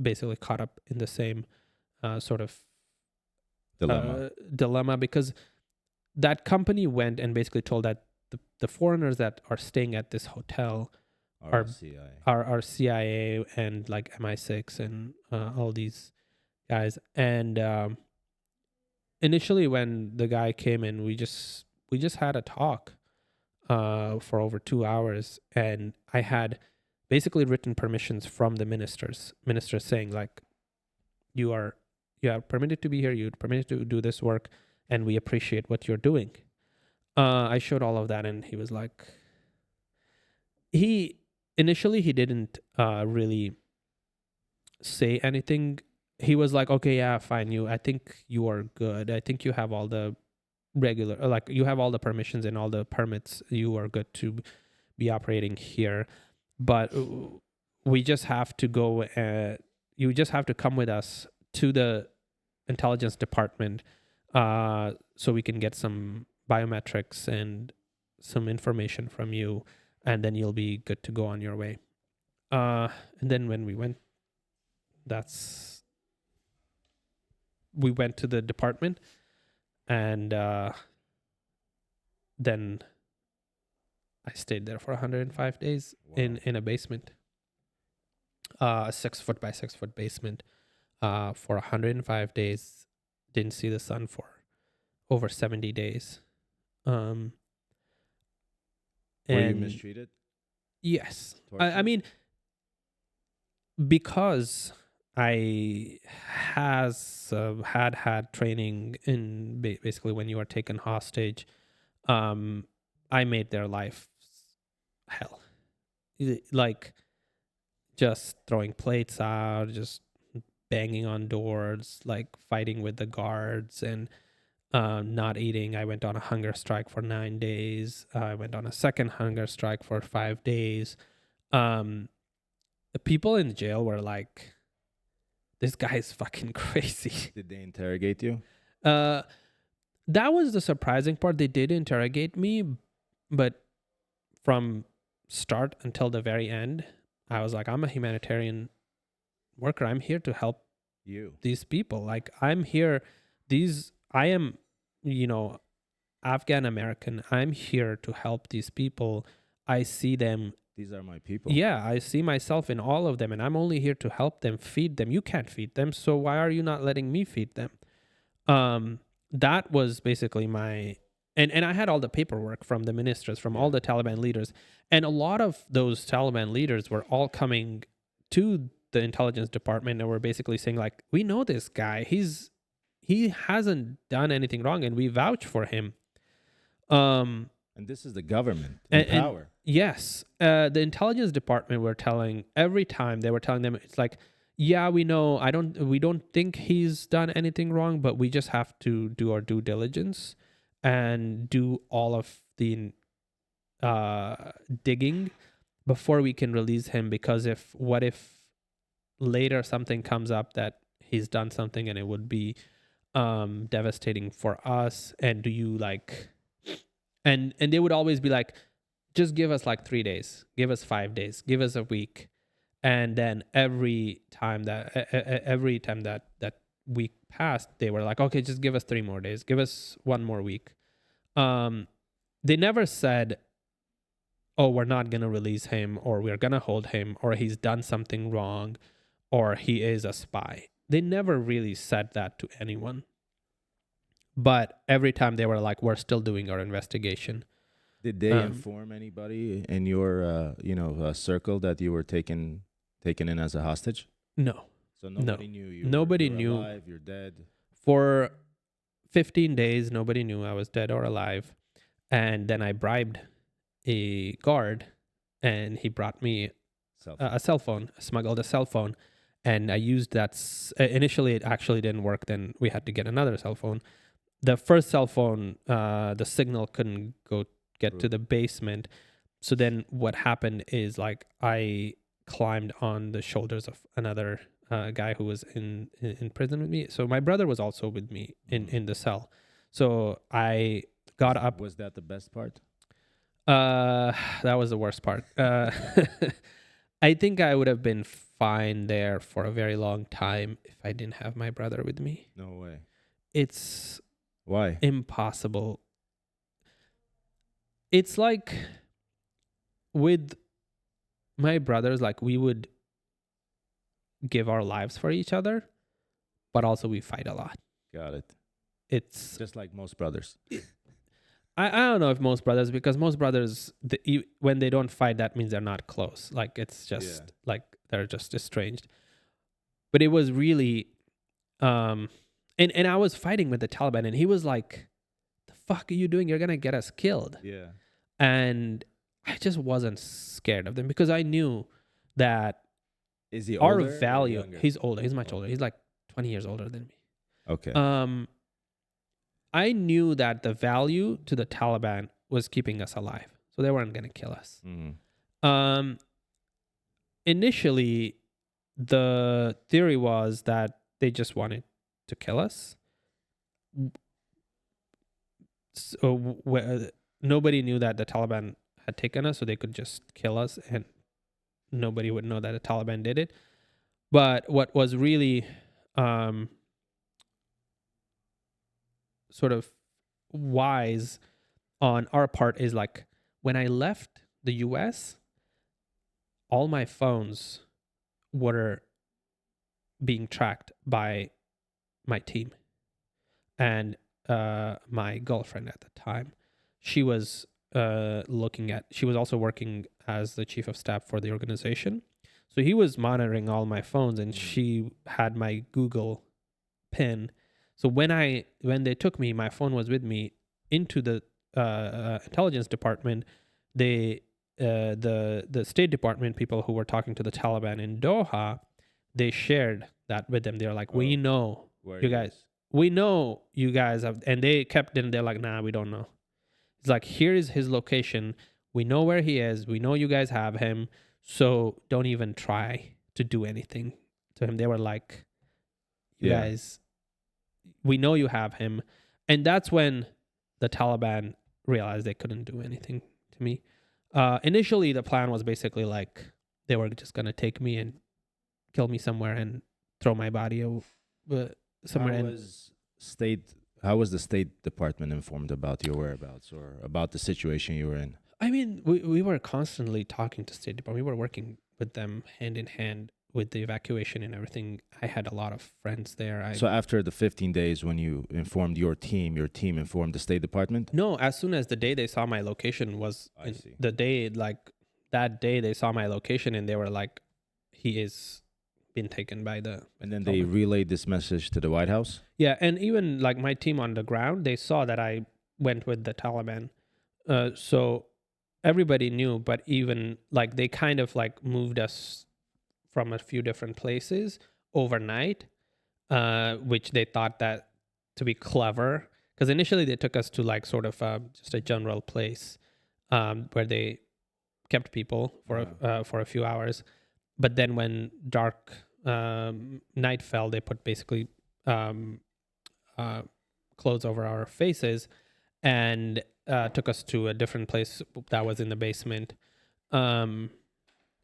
Speaker 1: basically caught up in the same sort of dilemma, because that company went and basically told that the foreigners that are staying at this hotel are CIA and like MI6 and all these guys. And initially when the guy came in, we just had a talk for over 2 hours, and I had basically written permissions from the ministers saying like, you are permitted to be here, you're permitted to do this work, and we appreciate what you're doing. I showed all of that, and he was like, initially he didn't really say anything. He was like, okay, yeah, fine, I think you are good. I think you have all the you have all the permissions and all the permits. You are good to be operating here. But we just have to go, you just have to come with us to the intelligence department so we can get some biometrics and some information from you, and then you'll be good to go on your way. And then when we went, we went to the department, and then I stayed there for 105 days. Wow. in a basement, a 6 foot by 6 foot basement, for 105 days. Didn't see the sun for over 70 days.
Speaker 2: Were you mistreated?
Speaker 1: Yes. I mean, because I had training in basically when you are taken hostage, I made their life hell. Like just throwing plates out, just banging on doors, like fighting with the guards, and not eating. I went on a hunger strike for 9 days. I went on a second hunger strike for 5 days. The people in jail were like, this guy is fucking crazy.
Speaker 2: Did they interrogate you?
Speaker 1: That was the surprising part. They did interrogate me, but from start until the very end, I was like, I'm a humanitarian worker. I'm here to help these people. Like, I'm here. I am, Afghan American. I'm here to help these people. I see them.
Speaker 2: These are my people.
Speaker 1: Yeah, I see myself in all of them, and I'm only here to help them, feed them. You can't feed them, so why are you not letting me feed them? That was basically my... And I had all the paperwork from the ministers, from all the Taliban leaders. And a lot of those Taliban leaders were all coming to the intelligence department and were basically saying, like, we know this guy. He hasn't done anything wrong, and we vouch for him.
Speaker 2: And this is the government in power.
Speaker 1: Yes. The intelligence department every time they were telling them, it's like, yeah, we know, we don't think he's done anything wrong, but we just have to do our due diligence and do all of the digging before we can release him, because what if later something comes up that he's done something and it would be devastating for us, and do you like... And they would always be like, just give us like 3 days, give us 5 days, give us a week. And then every time that week passed, they were like, okay, just give us 3 more days, give us 1 more week. They never said, oh, we're not going to release him, or we're going to hold him, or he's done something wrong, or he is a spy. They never really said that to anyone. But every time they were like, we're still doing our investigation.
Speaker 2: Did they inform anybody in your circle that you were taken in as a hostage?
Speaker 1: No.
Speaker 2: So nobody knew you.
Speaker 1: Nobody
Speaker 2: were
Speaker 1: knew.
Speaker 2: Alive, you're dead.
Speaker 1: For 15 days, nobody knew I was dead or alive. And then I bribed a guard, and he brought me a cell phone, smuggled a cell phone. And I used that. Initially, it actually didn't work. Then we had to get another cell phone. The first cell phone, the signal couldn't get to the basement. So then what happened is, like, I climbed on the shoulders of another guy who was in prison with me. So my brother was also with me in the cell. So I got up.
Speaker 2: Was that the best part?
Speaker 1: That was the worst part. I think I would have been fine there for a very long time if I didn't have my brother with me.
Speaker 2: No way.
Speaker 1: It's...
Speaker 2: Why?
Speaker 1: Impossible. It's like with my brothers, like, we would give our lives for each other, but also we fight a lot.
Speaker 2: Got it.
Speaker 1: It's
Speaker 2: just like most brothers.
Speaker 1: I don't know if most brothers, because most brothers, when they don't fight, that means they're not close. Like, it's just like they're just estranged. But it was really... And I was fighting with the Taliban, and he was like, the fuck are you doing? You're going to get us killed.
Speaker 2: Yeah.
Speaker 1: And I just wasn't scared of them, because I knew that...
Speaker 2: Is he older?
Speaker 1: Our value... He's older. He's much older. He's like 20 years older than me.
Speaker 2: Okay.
Speaker 1: I knew that the value to the Taliban was keeping us alive. So they weren't going to kill us.
Speaker 2: Mm-hmm.
Speaker 1: Initially, the theory was that they just wanted to kill us. So nobody knew that the Taliban had taken us, so they could just kill us, and nobody would know that the Taliban did it. But what was really sort of wise on our part is, like, when I left the US, all my phones were being tracked by my team. And my girlfriend at the time, she was she was also working as the chief of staff for the organization. So he was monitoring all my phones, and she had my Google PIN. So when they took me, my phone was with me into the intelligence department. The State Department people who were talking to the Taliban in Doha, they shared that with them. They're like, we know you guys. we know you guys have, and they kept in, they're like, nah, we don't know. It's like, here is his location. We know where he is. We know you guys have him. So don't even try to do anything to him. They were like, you
Speaker 2: Yeah.
Speaker 1: guys, we know you have him. And that's when the Taliban realized they couldn't do anything to me. Initially, the plan was basically like they were just going to take me and kill me somewhere and throw my body somewhere.
Speaker 2: How was state? How was the State Department informed about your whereabouts or about the situation you were in?
Speaker 1: I mean, we were constantly talking to State Department. We were working with them hand in hand with the evacuation and everything. I had a lot of friends there.
Speaker 2: So after the 15 days, when you informed your team informed the State Department?
Speaker 1: No, as soon as the day they saw my location was the day, like that day they saw my location, and they were like, he is been taken by the.
Speaker 2: And then they relayed this message to the White House?
Speaker 1: Yeah, and even like my team on the ground, they saw that I went with the Taliban. So everybody knew, but even like they kind of like moved us from a few different places overnight, which they thought that to be clever. Because initially they took us to like sort of just a general place where they kept people for a few hours. But then when dark night fell, they put basically clothes over our faces and took us to a different place that was in the basement. And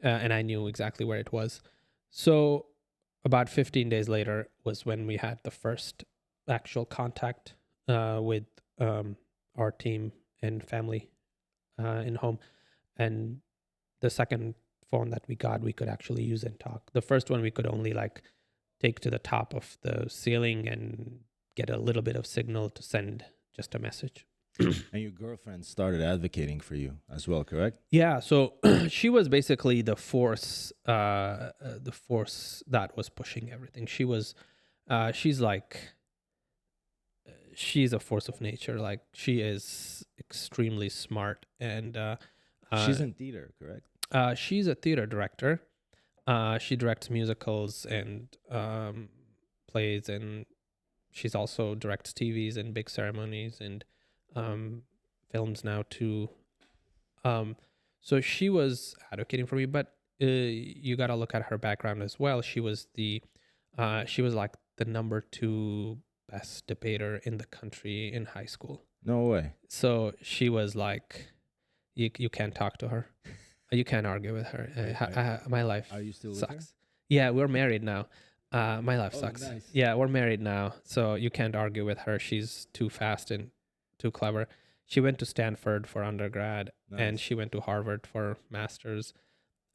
Speaker 1: I knew exactly where it was. So about 15 days later was when we had the first actual contact with our team and family in home. And the second phone that we got, we could actually use and talk. The first one we could only like take to the top of the ceiling and get a little bit of signal to send just a message.
Speaker 2: And your girlfriend started advocating for you as well, correct?
Speaker 1: Yeah, so she was basically the force that was pushing everything. She's a force of nature. Like, she is extremely smart, and
Speaker 2: she's in theater, correct?
Speaker 1: She's a theater director. She directs musicals and plays, and she's also directs TVs and big ceremonies and films now too. So she was advocating for me, but you got to look at her background as well. She was like the number 2 best debater in the country in high school.
Speaker 2: No way.
Speaker 1: So she was like, you can't talk to her. You can't argue with her. My life
Speaker 2: Are you still
Speaker 1: sucks.
Speaker 2: with her?
Speaker 1: Yeah, we're married now. My life sucks.
Speaker 2: Nice.
Speaker 1: Yeah, we're married now. So you can't argue with her. She's too fast and too clever. She went to Stanford for undergrad, and she went to Harvard for master's.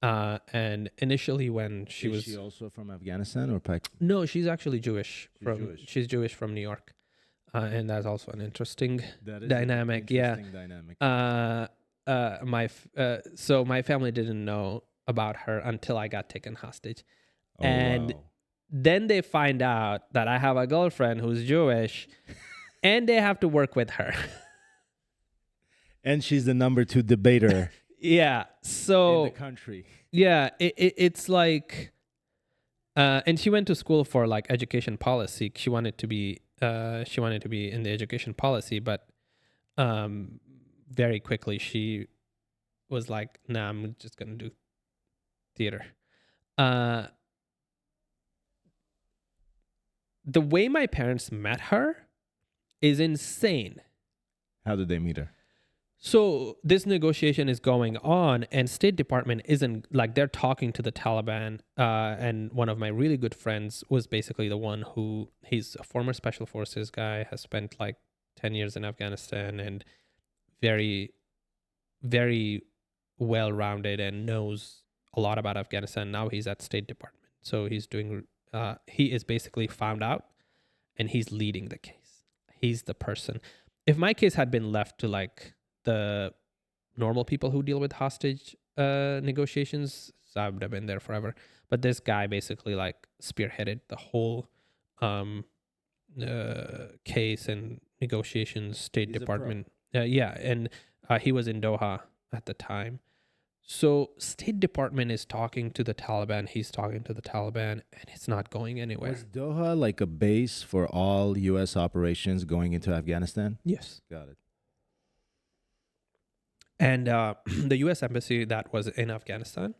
Speaker 1: And initially when she
Speaker 2: Is she also from Afghanistan or Pakistan?
Speaker 1: No, she's actually Jewish. She's Jewish from New York. And that's also an interesting dynamic.
Speaker 2: Dynamic.
Speaker 1: So my family didn't know about her until I got taken hostage. Wow. Then they find out that I have a girlfriend who's Jewish, and they have to work with her.
Speaker 2: And she's the number 2 debater.
Speaker 1: Yeah. So
Speaker 2: in the country.
Speaker 1: Yeah, it's like, and she went to school for like education policy. She wanted to be in the education policy, but very quickly she was like, "Nah, I'm just gonna do theater." The way my parents met her is insane.
Speaker 2: How did they meet her?
Speaker 1: So this negotiation is going on, and State Department isn't like, they're talking to the Taliban. And one of my really good friends was basically the one he's a former special forces guy, has spent like 10 years in Afghanistan, and very, very well-rounded and knows a lot about Afghanistan. Now he's at State Department. So he is basically found out, and he's leading the case. He's the person. If my case had been left to like the normal people who deal with hostage negotiations, so I would have been there forever. But this guy basically like spearheaded the whole case and negotiations. State Department. Yeah, and he was in Doha at the time. So State Department is talking to the Taliban. He's talking to the Taliban, and it's not going anywhere.
Speaker 2: Was Doha like a base for all U.S. operations going into Afghanistan?
Speaker 1: Yes.
Speaker 2: Got it.
Speaker 1: And the U.S. embassy that was in Afghanistan,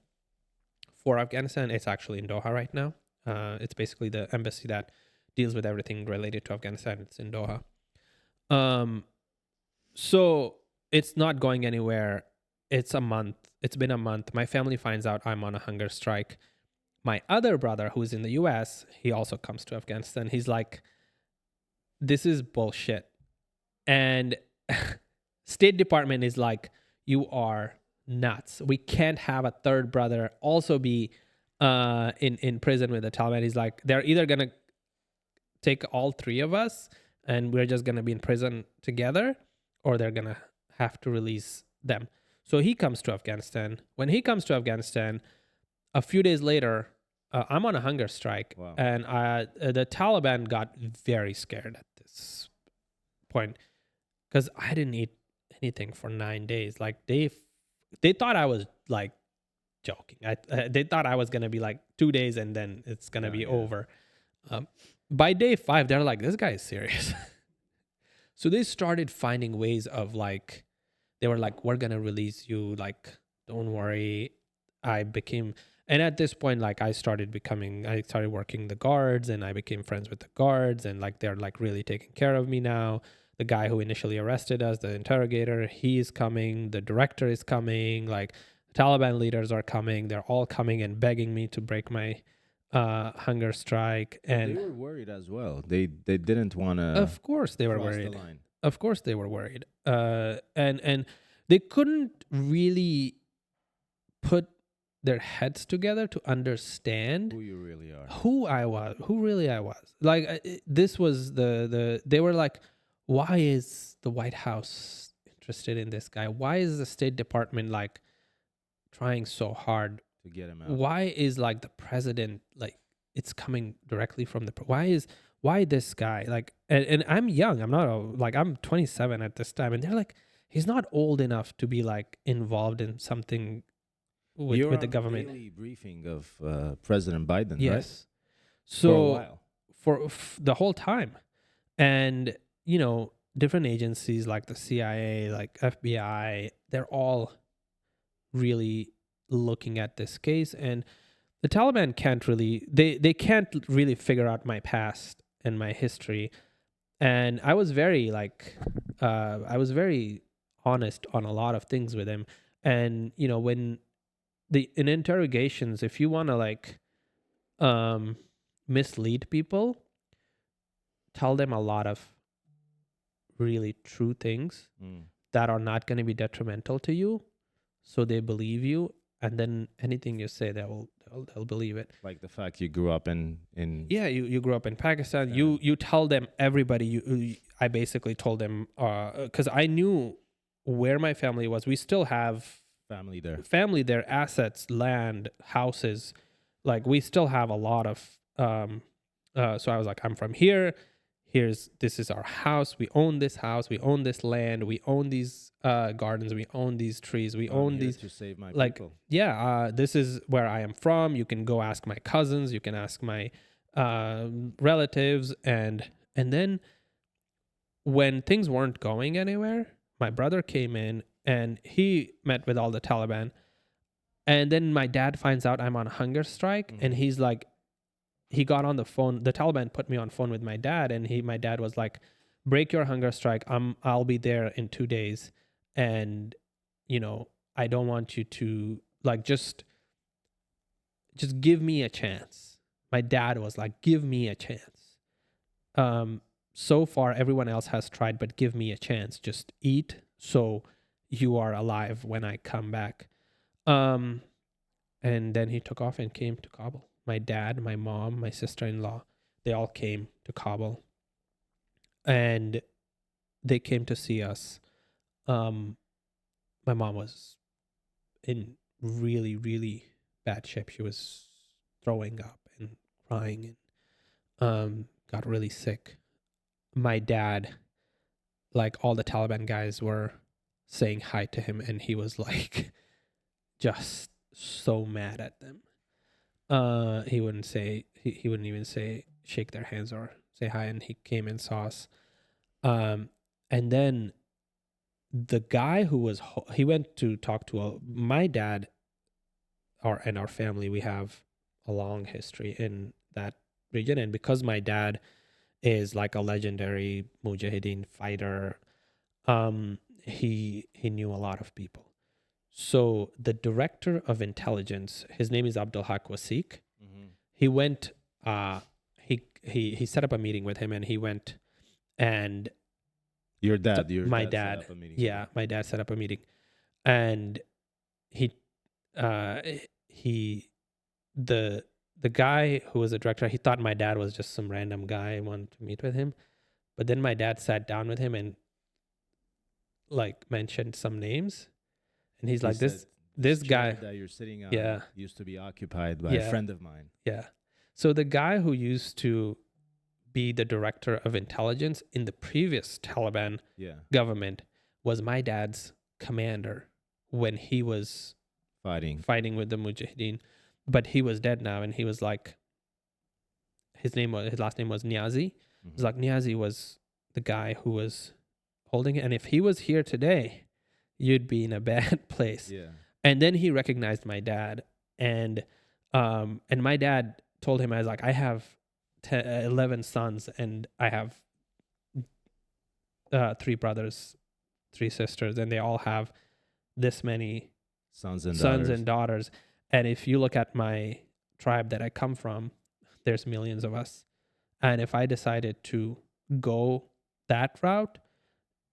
Speaker 1: for Afghanistan, it's actually in Doha right now. It's basically the embassy that deals with everything related to Afghanistan. It's in Doha. So it's not going anywhere. It's a month. It's been a month. My family finds out I'm on a hunger strike. My other brother, who's in the US, he also comes to Afghanistan. He's like, this is bullshit. And State Department is like, you are nuts. We can't have a third brother also be in prison with the Taliban. He's like, they're either going to take all three of us and we're just going to be in prison together, or they're going to have to release them. So he comes to Afghanistan. When he comes to Afghanistan, a few days later, I'm on a hunger strike.
Speaker 2: Wow.
Speaker 1: And the Taliban got very scared at this point because I didn't eat anything for 9 days. Like they thought I was like joking. They thought I was going to be like 2 days and then it's going to be over. By day 5, they're like, this guy is serious. So they started finding ways of like, they were like, we're going to release you. Like, don't worry. And at this point, like I started working the guards and I became friends with the guards and like, they're like really taking care of me now. The guy who initially arrested us, the interrogator, he is coming. The director is coming. Like the Taliban leaders are coming. They're all coming and begging me to break my hunger strike. And
Speaker 2: they were worried as well. They didn't want to.
Speaker 1: Of course they were worried. Of course they were worried. And they couldn't really put their heads together to understand
Speaker 2: who you really are,
Speaker 1: who really I was. Like this was they were like, why is the White House interested in this guy? Why is the State Department like trying so hard
Speaker 2: to get him out?
Speaker 1: Why is like the president, like it's coming directly from why this guy? Like, and I'm young. I'm 27 at this time. And they're like, he's not old enough to be like involved in something with the government.
Speaker 2: Daily briefing of President Biden,
Speaker 1: yes.
Speaker 2: Right?
Speaker 1: So
Speaker 2: for a while.
Speaker 1: For the whole time. And, different agencies like the CIA, like FBI, they're all really looking at this case. And the Taliban can't really figure out my past and my history. And I was very honest on a lot of things with him. And, when in interrogations, if you want to like mislead people, tell them a lot of really true things that are not going to be detrimental to you, so they believe you, and then anything you say, they'll believe it.
Speaker 2: Like the fact you grew up in
Speaker 1: you grew up in Pakistan. You tell them everybody. I basically told them because I knew where my family was. We still have family there, assets, land, houses. Like we still have a lot of. So I was like, I'm from here. This is our house. We own this house. We own this land. We own these gardens. We own these trees. We own these
Speaker 2: to save my
Speaker 1: people. This is where I am from. You can go ask my cousins. You can ask my relatives. And then when things weren't going anywhere, my brother came in and he met with all the Taliban. And then my dad finds out I'm on a hunger strike, and he's like, he got on the phone. The Taliban put me on phone with my dad, and my dad was like, break your hunger strike. I'll be there in 2 days. And, I don't want you to like, just give me a chance. My dad was like, give me a chance. So far everyone else has tried, but give me a chance. Just eat so you are alive when I come back. And then he took off and came to Kabul. My dad, my mom, my sister-in-law, they all came to Kabul. And they came to see us. My mom was in really, really bad shape. She was throwing up and crying and got really sick. My dad, like all the Taliban guys were saying hi to him, and he was like just so mad at them. He wouldn't say, he wouldn't even say, shake their hands or say hi. And he came and saw us. And then the guy who was, he went to talk to my dad and our family. We have a long history in that region. And because my dad is like a legendary Mujahideen fighter, he knew a lot of people. So the director of intelligence, his name is Abdul Haq Wasik. He went, he set up a meeting with him, and he went and
Speaker 2: Your dad,
Speaker 1: my
Speaker 2: dad
Speaker 1: dad,
Speaker 2: set up a meeting.
Speaker 1: yeah, my dad set up a meeting, and the guy who was the director, he thought my dad was just some random guy and wanted to meet with him. But then my dad sat down with him and like mentioned some names, and he's like, this guy
Speaker 2: that you're sitting on,
Speaker 1: yeah,
Speaker 2: used to be occupied by a friend of mine.
Speaker 1: Yeah. So the guy who used to be the director of intelligence in the previous Taliban government was my dad's commander when he was fighting with the Mujahideen. But he was dead now, and he was like, his last name was Niazi. It was like Niazi was the guy who was holding it, and if he was here today, you'd be in a bad place.
Speaker 2: Yeah.
Speaker 1: And then he recognized my dad, and my dad told him, I was like, I have 11 sons, and I have 3 brothers, 3 sisters, and they all have this many
Speaker 2: sons and
Speaker 1: daughters. And if you look at my tribe that I come from, there's millions of us. And if I decided to go that route,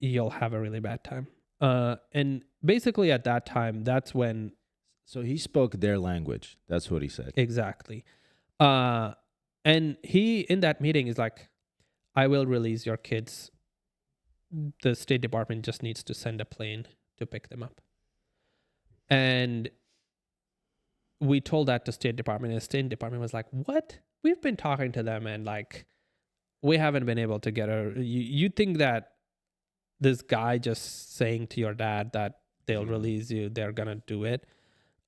Speaker 1: you'll have a really bad time. And basically at that time, that's when...
Speaker 2: So he spoke their language. That's what he said.
Speaker 1: Exactly. And he, in that meeting, is like, I will release your kids. The State Department just needs to send a plane to pick them up. And we told that to State Department, and the State Department was like, what? We've been talking to them, and like, we haven't been able to get a... You think that this guy just saying to your dad that they'll release you, they're going to do it?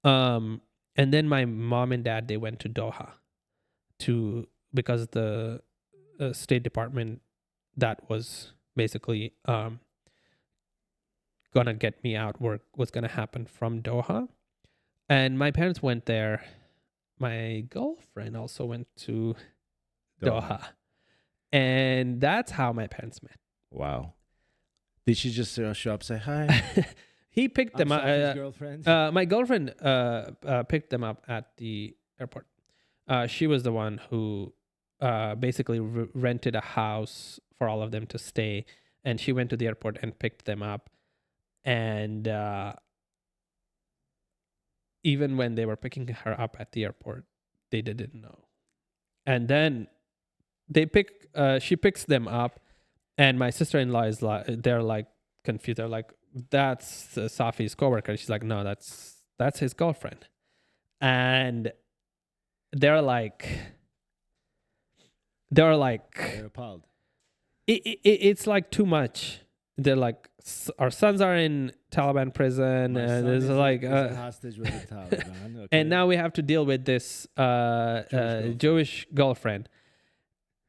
Speaker 1: And then my mom and dad, they went to Doha because the State Department that was basically gonna get me out work was gonna happen from Doha. And my parents went there. My girlfriend also went to Doha. And that's how my parents met.
Speaker 2: Wow. Did she just show up, say hi?
Speaker 1: He picked them up.
Speaker 2: Girlfriend.
Speaker 1: My girlfriend picked them up at the airport. She was the one who basically rented a house for all of them to stay, and she went to the airport and picked them up. And even when they were picking her up at the airport, they didn't know. And then she picks them up, and my sister-in-law is like, they're like confused. They're like, that's Safi's coworker. She's like, no, that's his girlfriend. And they're
Speaker 2: appalled.
Speaker 1: It's like too much. They're like, our sons are in Taliban prison, and there's like
Speaker 2: a hostage with the Taliban. Okay.
Speaker 1: And now we have to deal with this Jewish girlfriend.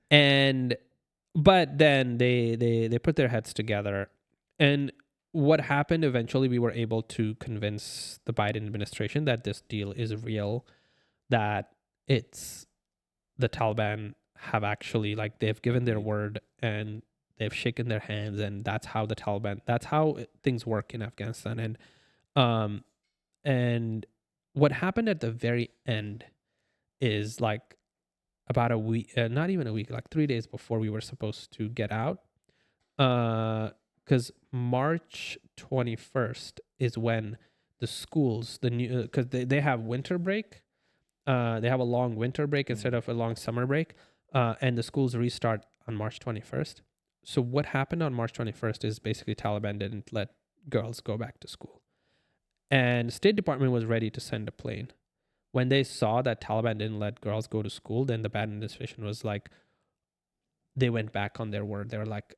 Speaker 1: But then they put their heads together, and what happened eventually, we were able to convince the Biden administration that this deal is real, that it's the Taliban have actually, like, they've given their word and they've shaken their hands, and that's how things work in Afghanistan. And what happened at the very end is like about a week, not even a week, like 3 days before we were supposed to get out. Because March 21st is when the schools, because they have winter break. They have a long winter break instead of a long summer break. And the schools restart on March 21st. So what happened on March 21st is basically Taliban didn't let girls go back to school. And the State Department was ready to send a plane. When they saw that Taliban didn't let girls go to school, then the Biden administration was like, they went back on their word. They were like,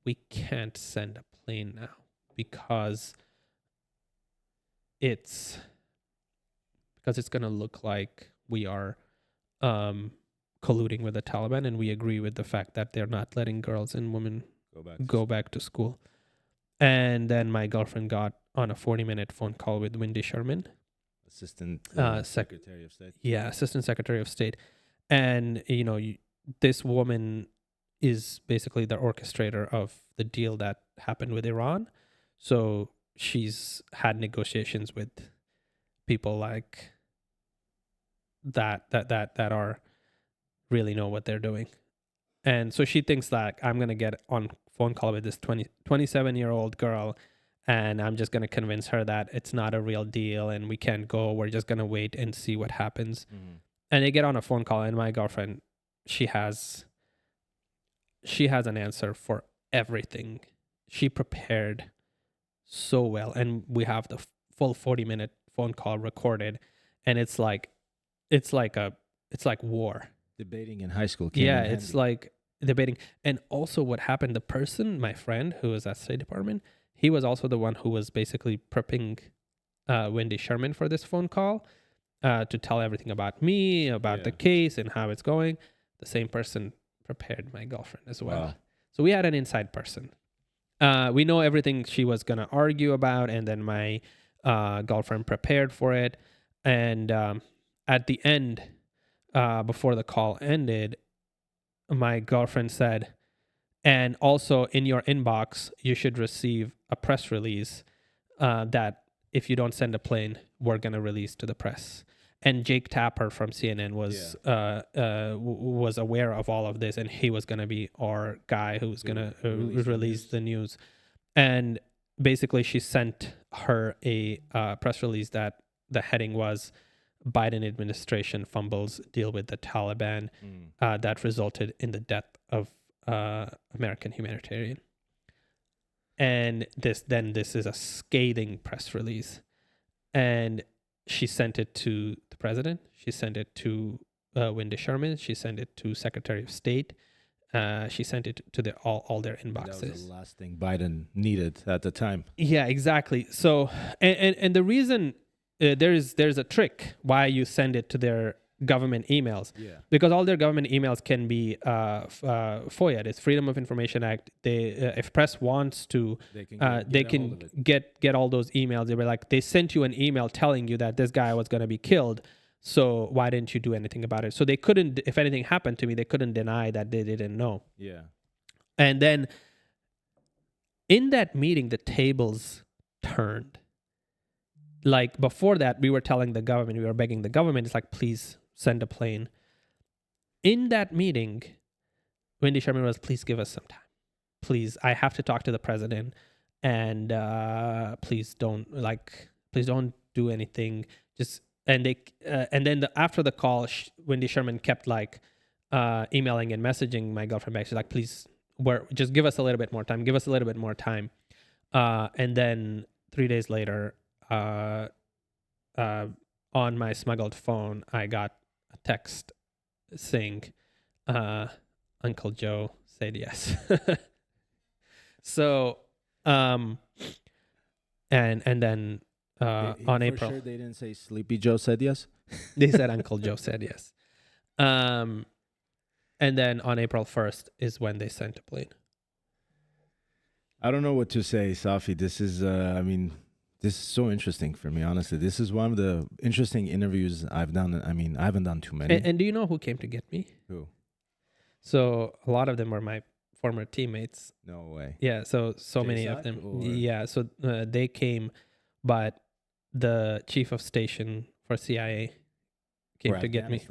Speaker 1: we can't send a plane now because it's because it's going to look like we are colluding with the Taliban, and we agree with the fact that they're not letting girls and women go back to school. And then my girlfriend got on a 40-minute phone call with Wendy Sherman,
Speaker 2: Assistant Secretary of State.
Speaker 1: Yeah, Assistant Secretary of State. And, this woman is basically the orchestrator of the deal that happened with Iran. So she's had negotiations with people like that are really know what they're doing. And so she thinks that I'm going to get on phone call with this 27-year-old girl, and I'm just going to convince her that it's not a real deal and we can't go. We're just going to wait and see what happens. Mm-hmm. And they get on a phone call, and my girlfriend, she has an answer for everything. She prepared so well, and we have the full 40-minute phone call recorded, and it's like war.
Speaker 2: Debating in high school.
Speaker 1: Yeah, it's like debating. And also what happened, the person, my friend who was at State Department, he was also the one who was basically prepping Wendy Sherman for this phone call to tell everything about me, about the case and how it's going. The same person prepared my girlfriend as well. Wow. So we had an inside person. We know everything she was going to argue about, and then my girlfriend prepared for it. And at the end, before the call ended, my girlfriend said, and also in your inbox, you should receive a press release that if you don't send a plane, we're going to release to the press. And Jake Tapper from CNN was aware of all of this, and he was going to be our guy who's going to release the news. And basically, she sent her a press release that the heading was Biden administration fumbles deal with the Taliban that resulted in the death of American humanitarian. And this is a scathing press release. And she sent it to the president. She sent it to Wendy Sherman. She sent it to Secretary of State. She sent it to all their inboxes.
Speaker 2: That was the last thing Biden needed at the time.
Speaker 1: Yeah, exactly. So, and the reason there's a trick why you send it to their government emails, because all their government emails can be FOIA. It's Freedom of Information Act. They if press wants to, they can get all those emails. They were like, they sent you an email telling you that this guy was going to be killed. So why didn't you do anything about it? So they couldn't, if anything happened to me, they couldn't deny that they didn't know.
Speaker 2: Yeah.
Speaker 1: And then in that meeting, the tables turned. Like before that, we were telling the government, we were begging the government, it's like, please send a plane. In that meeting, Wendy Sherman was, please give us some time. Please, I have to talk to the president, and please don't do anything. And then after the call, Wendy Sherman kept emailing and messaging my girlfriend back. She's like, please, just give us a little bit more time. Give us a little bit more time. And then 3 days later, on my smuggled phone, I got a text saying, Uncle Joe said yes. So, and then on April,
Speaker 2: sure they didn't say Sleepy Joe said yes.
Speaker 1: They said Uncle Joe said yes. And then on April 1st is when they sent a plane.
Speaker 2: I don't know what to say, Safi. This is, this is so interesting for me, honestly. This is one of the interesting interviews I've done. I mean, I haven't done too many.
Speaker 1: And do you know who came to get me?
Speaker 2: Who?
Speaker 1: So a lot of them were my former teammates.
Speaker 2: No way.
Speaker 1: Yeah, so many of them. Or? Yeah, so they came, but the chief of station for CIA came to get me.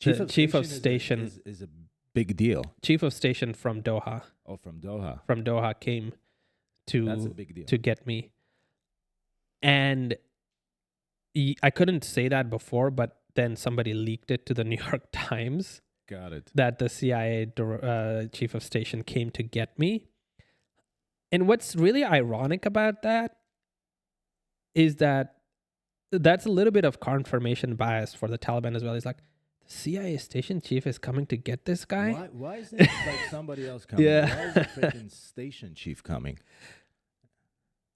Speaker 1: Chief of station
Speaker 2: is a big deal.
Speaker 1: Chief of station from Doha.
Speaker 2: Oh, from Doha.
Speaker 1: From Doha came
Speaker 2: That's a big deal.
Speaker 1: to get me. And I couldn't say that before, but then somebody leaked it to the New York Times.
Speaker 2: Got it.
Speaker 1: That the CIA chief of station came to get me. And what's really ironic about that is that that's a little bit of confirmation bias for the Taliban as well. It's like, the CIA station chief is coming to get this guy?
Speaker 2: Why isn't it like somebody else coming?
Speaker 1: Yeah.
Speaker 2: Why is the freaking station chief coming?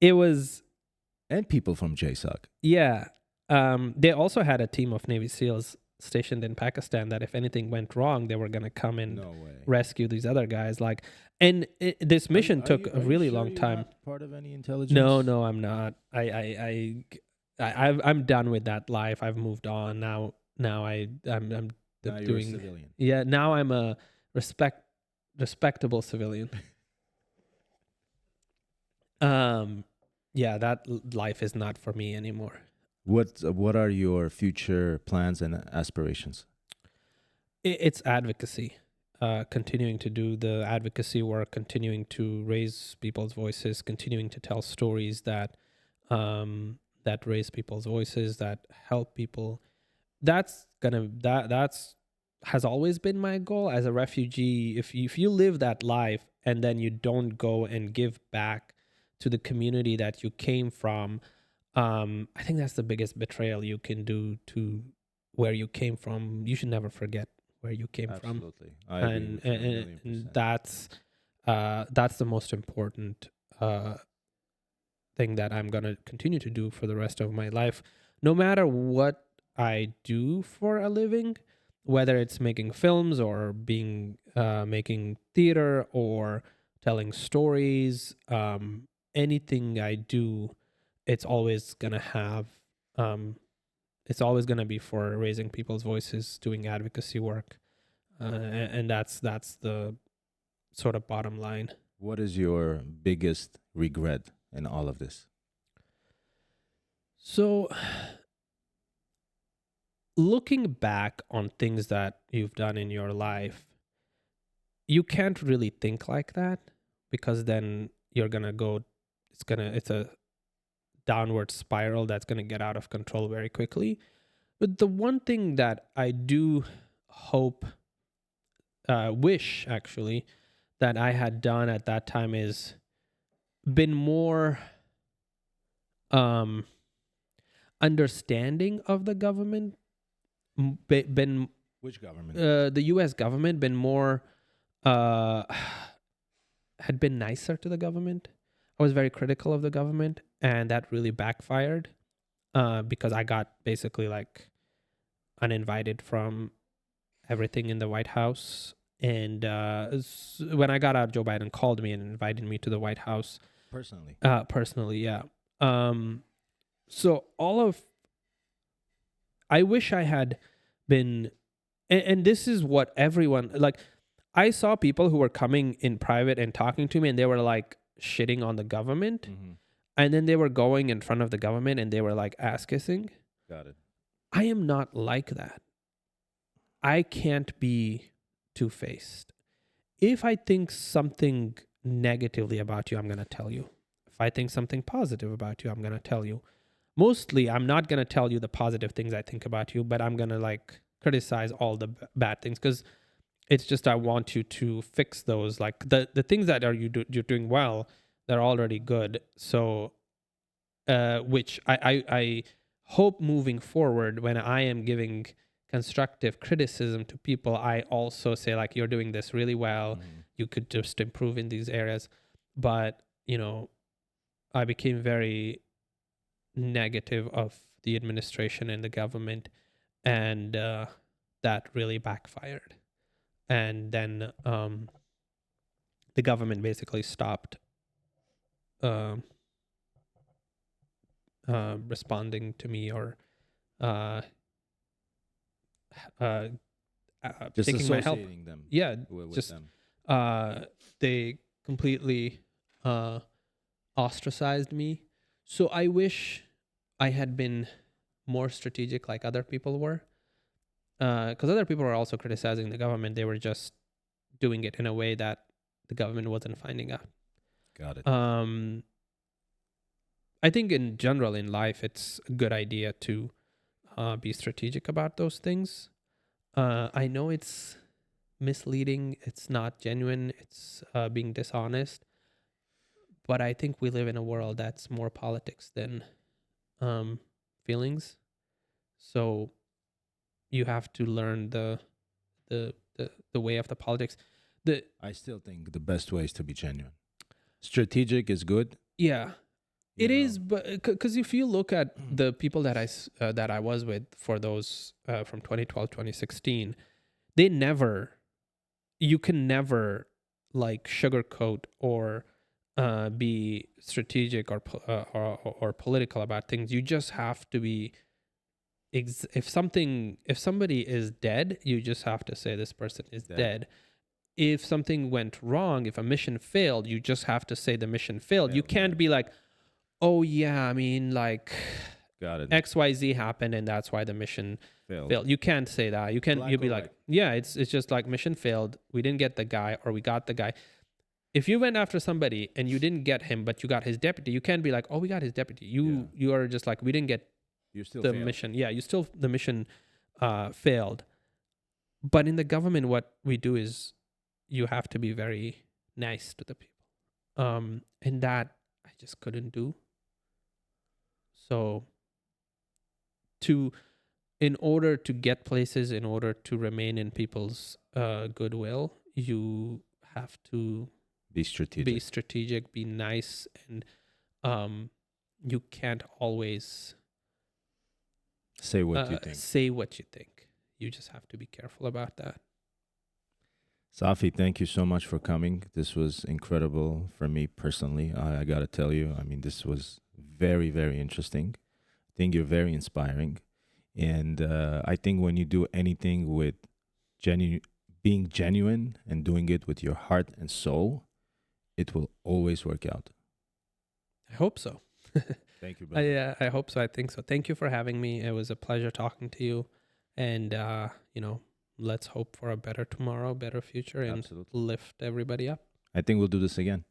Speaker 1: It was...
Speaker 2: And people from JSOC.
Speaker 1: Yeah. They also had a team of Navy SEALs stationed in Pakistan that if anything went wrong, they were going to come and
Speaker 2: No way.
Speaker 1: rescue these other guys. Like, and this mission took a
Speaker 2: Are you
Speaker 1: really
Speaker 2: sure
Speaker 1: long
Speaker 2: you're
Speaker 1: time.
Speaker 2: not part of any intelligence?
Speaker 1: No, I'm not. I'm done with that life. I've moved on now. I'm
Speaker 2: Now you're a
Speaker 1: doing.
Speaker 2: civilian.
Speaker 1: Yeah, now I'm a respectable civilian. Yeah, that life is not for me anymore.
Speaker 2: What are your future plans and aspirations?
Speaker 1: It's advocacy. Continuing to do the advocacy work, continuing to raise people's voices, continuing to tell stories that that raise people's voices, that help people. That's has always been my goal as a refugee. If you live that life and then you don't go and give back to the community that you came from, I think that's the biggest betrayal you can do to where you came from. You should never forget where you came from,
Speaker 2: Absolutely. I agree with you a million
Speaker 1: and
Speaker 2: percent.
Speaker 1: that's the most important thing that I'm gonna continue to do for the rest of my life, no matter what I do for a living, whether it's making films or being making theater or telling stories. Anything I do, it's always gonna have. It's always gonna be for raising people's voices, doing advocacy work, and that's the sort of bottom line.
Speaker 2: What is your biggest regret in all of this?
Speaker 1: So, looking back on things that you've done in your life, you can't really think like that because then you're going to go, it's a downward spiral that's going to get out of control very quickly. But the one thing that I do hope, wish actually, that I had done at that time is been more um, understanding of the government, been
Speaker 2: Which government?
Speaker 1: the U.S. government been more uh, had been nicer to the government. I was very critical of the government, and that really backfired because I got basically like uninvited from everything in the White House. And when I got out, Joe Biden called me and invited me to the White House.
Speaker 2: Personally.
Speaker 1: Personally, yeah. So I wish I had been, and this is what everyone, like, I saw people who were coming in private and talking to me and they were like shitting on the government.
Speaker 2: Mm-hmm.
Speaker 1: And then they were going in front of the government and they were like ass kissing.
Speaker 2: Got it.
Speaker 1: I am not like that. I can't be two-faced. If I think something negatively about you, I'm going to tell you. If I think something positive about you, I'm going to tell you. Mostly, I'm not going to tell you the positive things I think about you, but I'm going to like criticize all the bad things because it's just I want you to fix those. Like the things that you're doing well, they're already good. So, which I hope moving forward when I am giving constructive criticism to people, I also say like you're doing this really well.
Speaker 2: Mm-hmm.
Speaker 1: You could just improve in these areas, but I became very negative of the administration and the government, and that really backfired. And then the government basically stopped responding to me or
Speaker 2: Just
Speaker 1: taking my help.
Speaker 2: associating them.
Speaker 1: Yeah,
Speaker 2: With
Speaker 1: just
Speaker 2: them.
Speaker 1: they completely ostracized me. So I wish I had been more strategic like other people were. Because other people were also criticizing the government. They were just doing it in a way that the government wasn't finding out.
Speaker 2: Got it.
Speaker 1: I think in general in life, it's a good idea to be strategic about those things. I know it's misleading. It's not genuine. It's being dishonest. But I think we live in a world that's more politics than feelings. So you have to learn the way of the politics.
Speaker 2: I still think the best way is to be genuine. Strategic is good.
Speaker 1: Yeah.
Speaker 2: You
Speaker 1: It
Speaker 2: know?
Speaker 1: is, but because if you look at the people that I was with for those from 2012 2016, they never, you can never like sugarcoat or be strategic or political about things. You just have to be if somebody is dead, you just have to say this person is dead. If something went wrong, if a mission failed, you just have to say the mission failed. You can't be like, oh yeah, I mean like
Speaker 2: Got it.
Speaker 1: XYZ happened and that's why the mission failed. You can't say that. You'll be like, yeah, it's just like mission failed. We didn't get the guy or we got the guy. If you went after somebody and you didn't get him, but you got his deputy, you can't be like, oh, we got his deputy. You are just like, we didn't get the mission. Yeah, the mission failed. But in the government, what we do is you have to be very nice to the people. And that I just couldn't do. So in order to get places, in order to remain in people's goodwill, you have to
Speaker 2: be strategic,
Speaker 1: be nice, and you can't always
Speaker 2: say what you think.
Speaker 1: You just have to be careful about that.
Speaker 2: Safi, thank you so much for coming. This was incredible for me personally. I got to tell you, I mean, this was very, very interesting. I think you're very inspiring. And I think when you do anything with being genuine and doing it with your heart and soul, it will always work out.
Speaker 1: I hope so.
Speaker 2: Thank you, brother.
Speaker 1: I hope so. I think so. Thank you for having me. It was a pleasure talking to you. And, let's hope for a better tomorrow, better future, and lift everybody up.
Speaker 2: I think we'll do this again.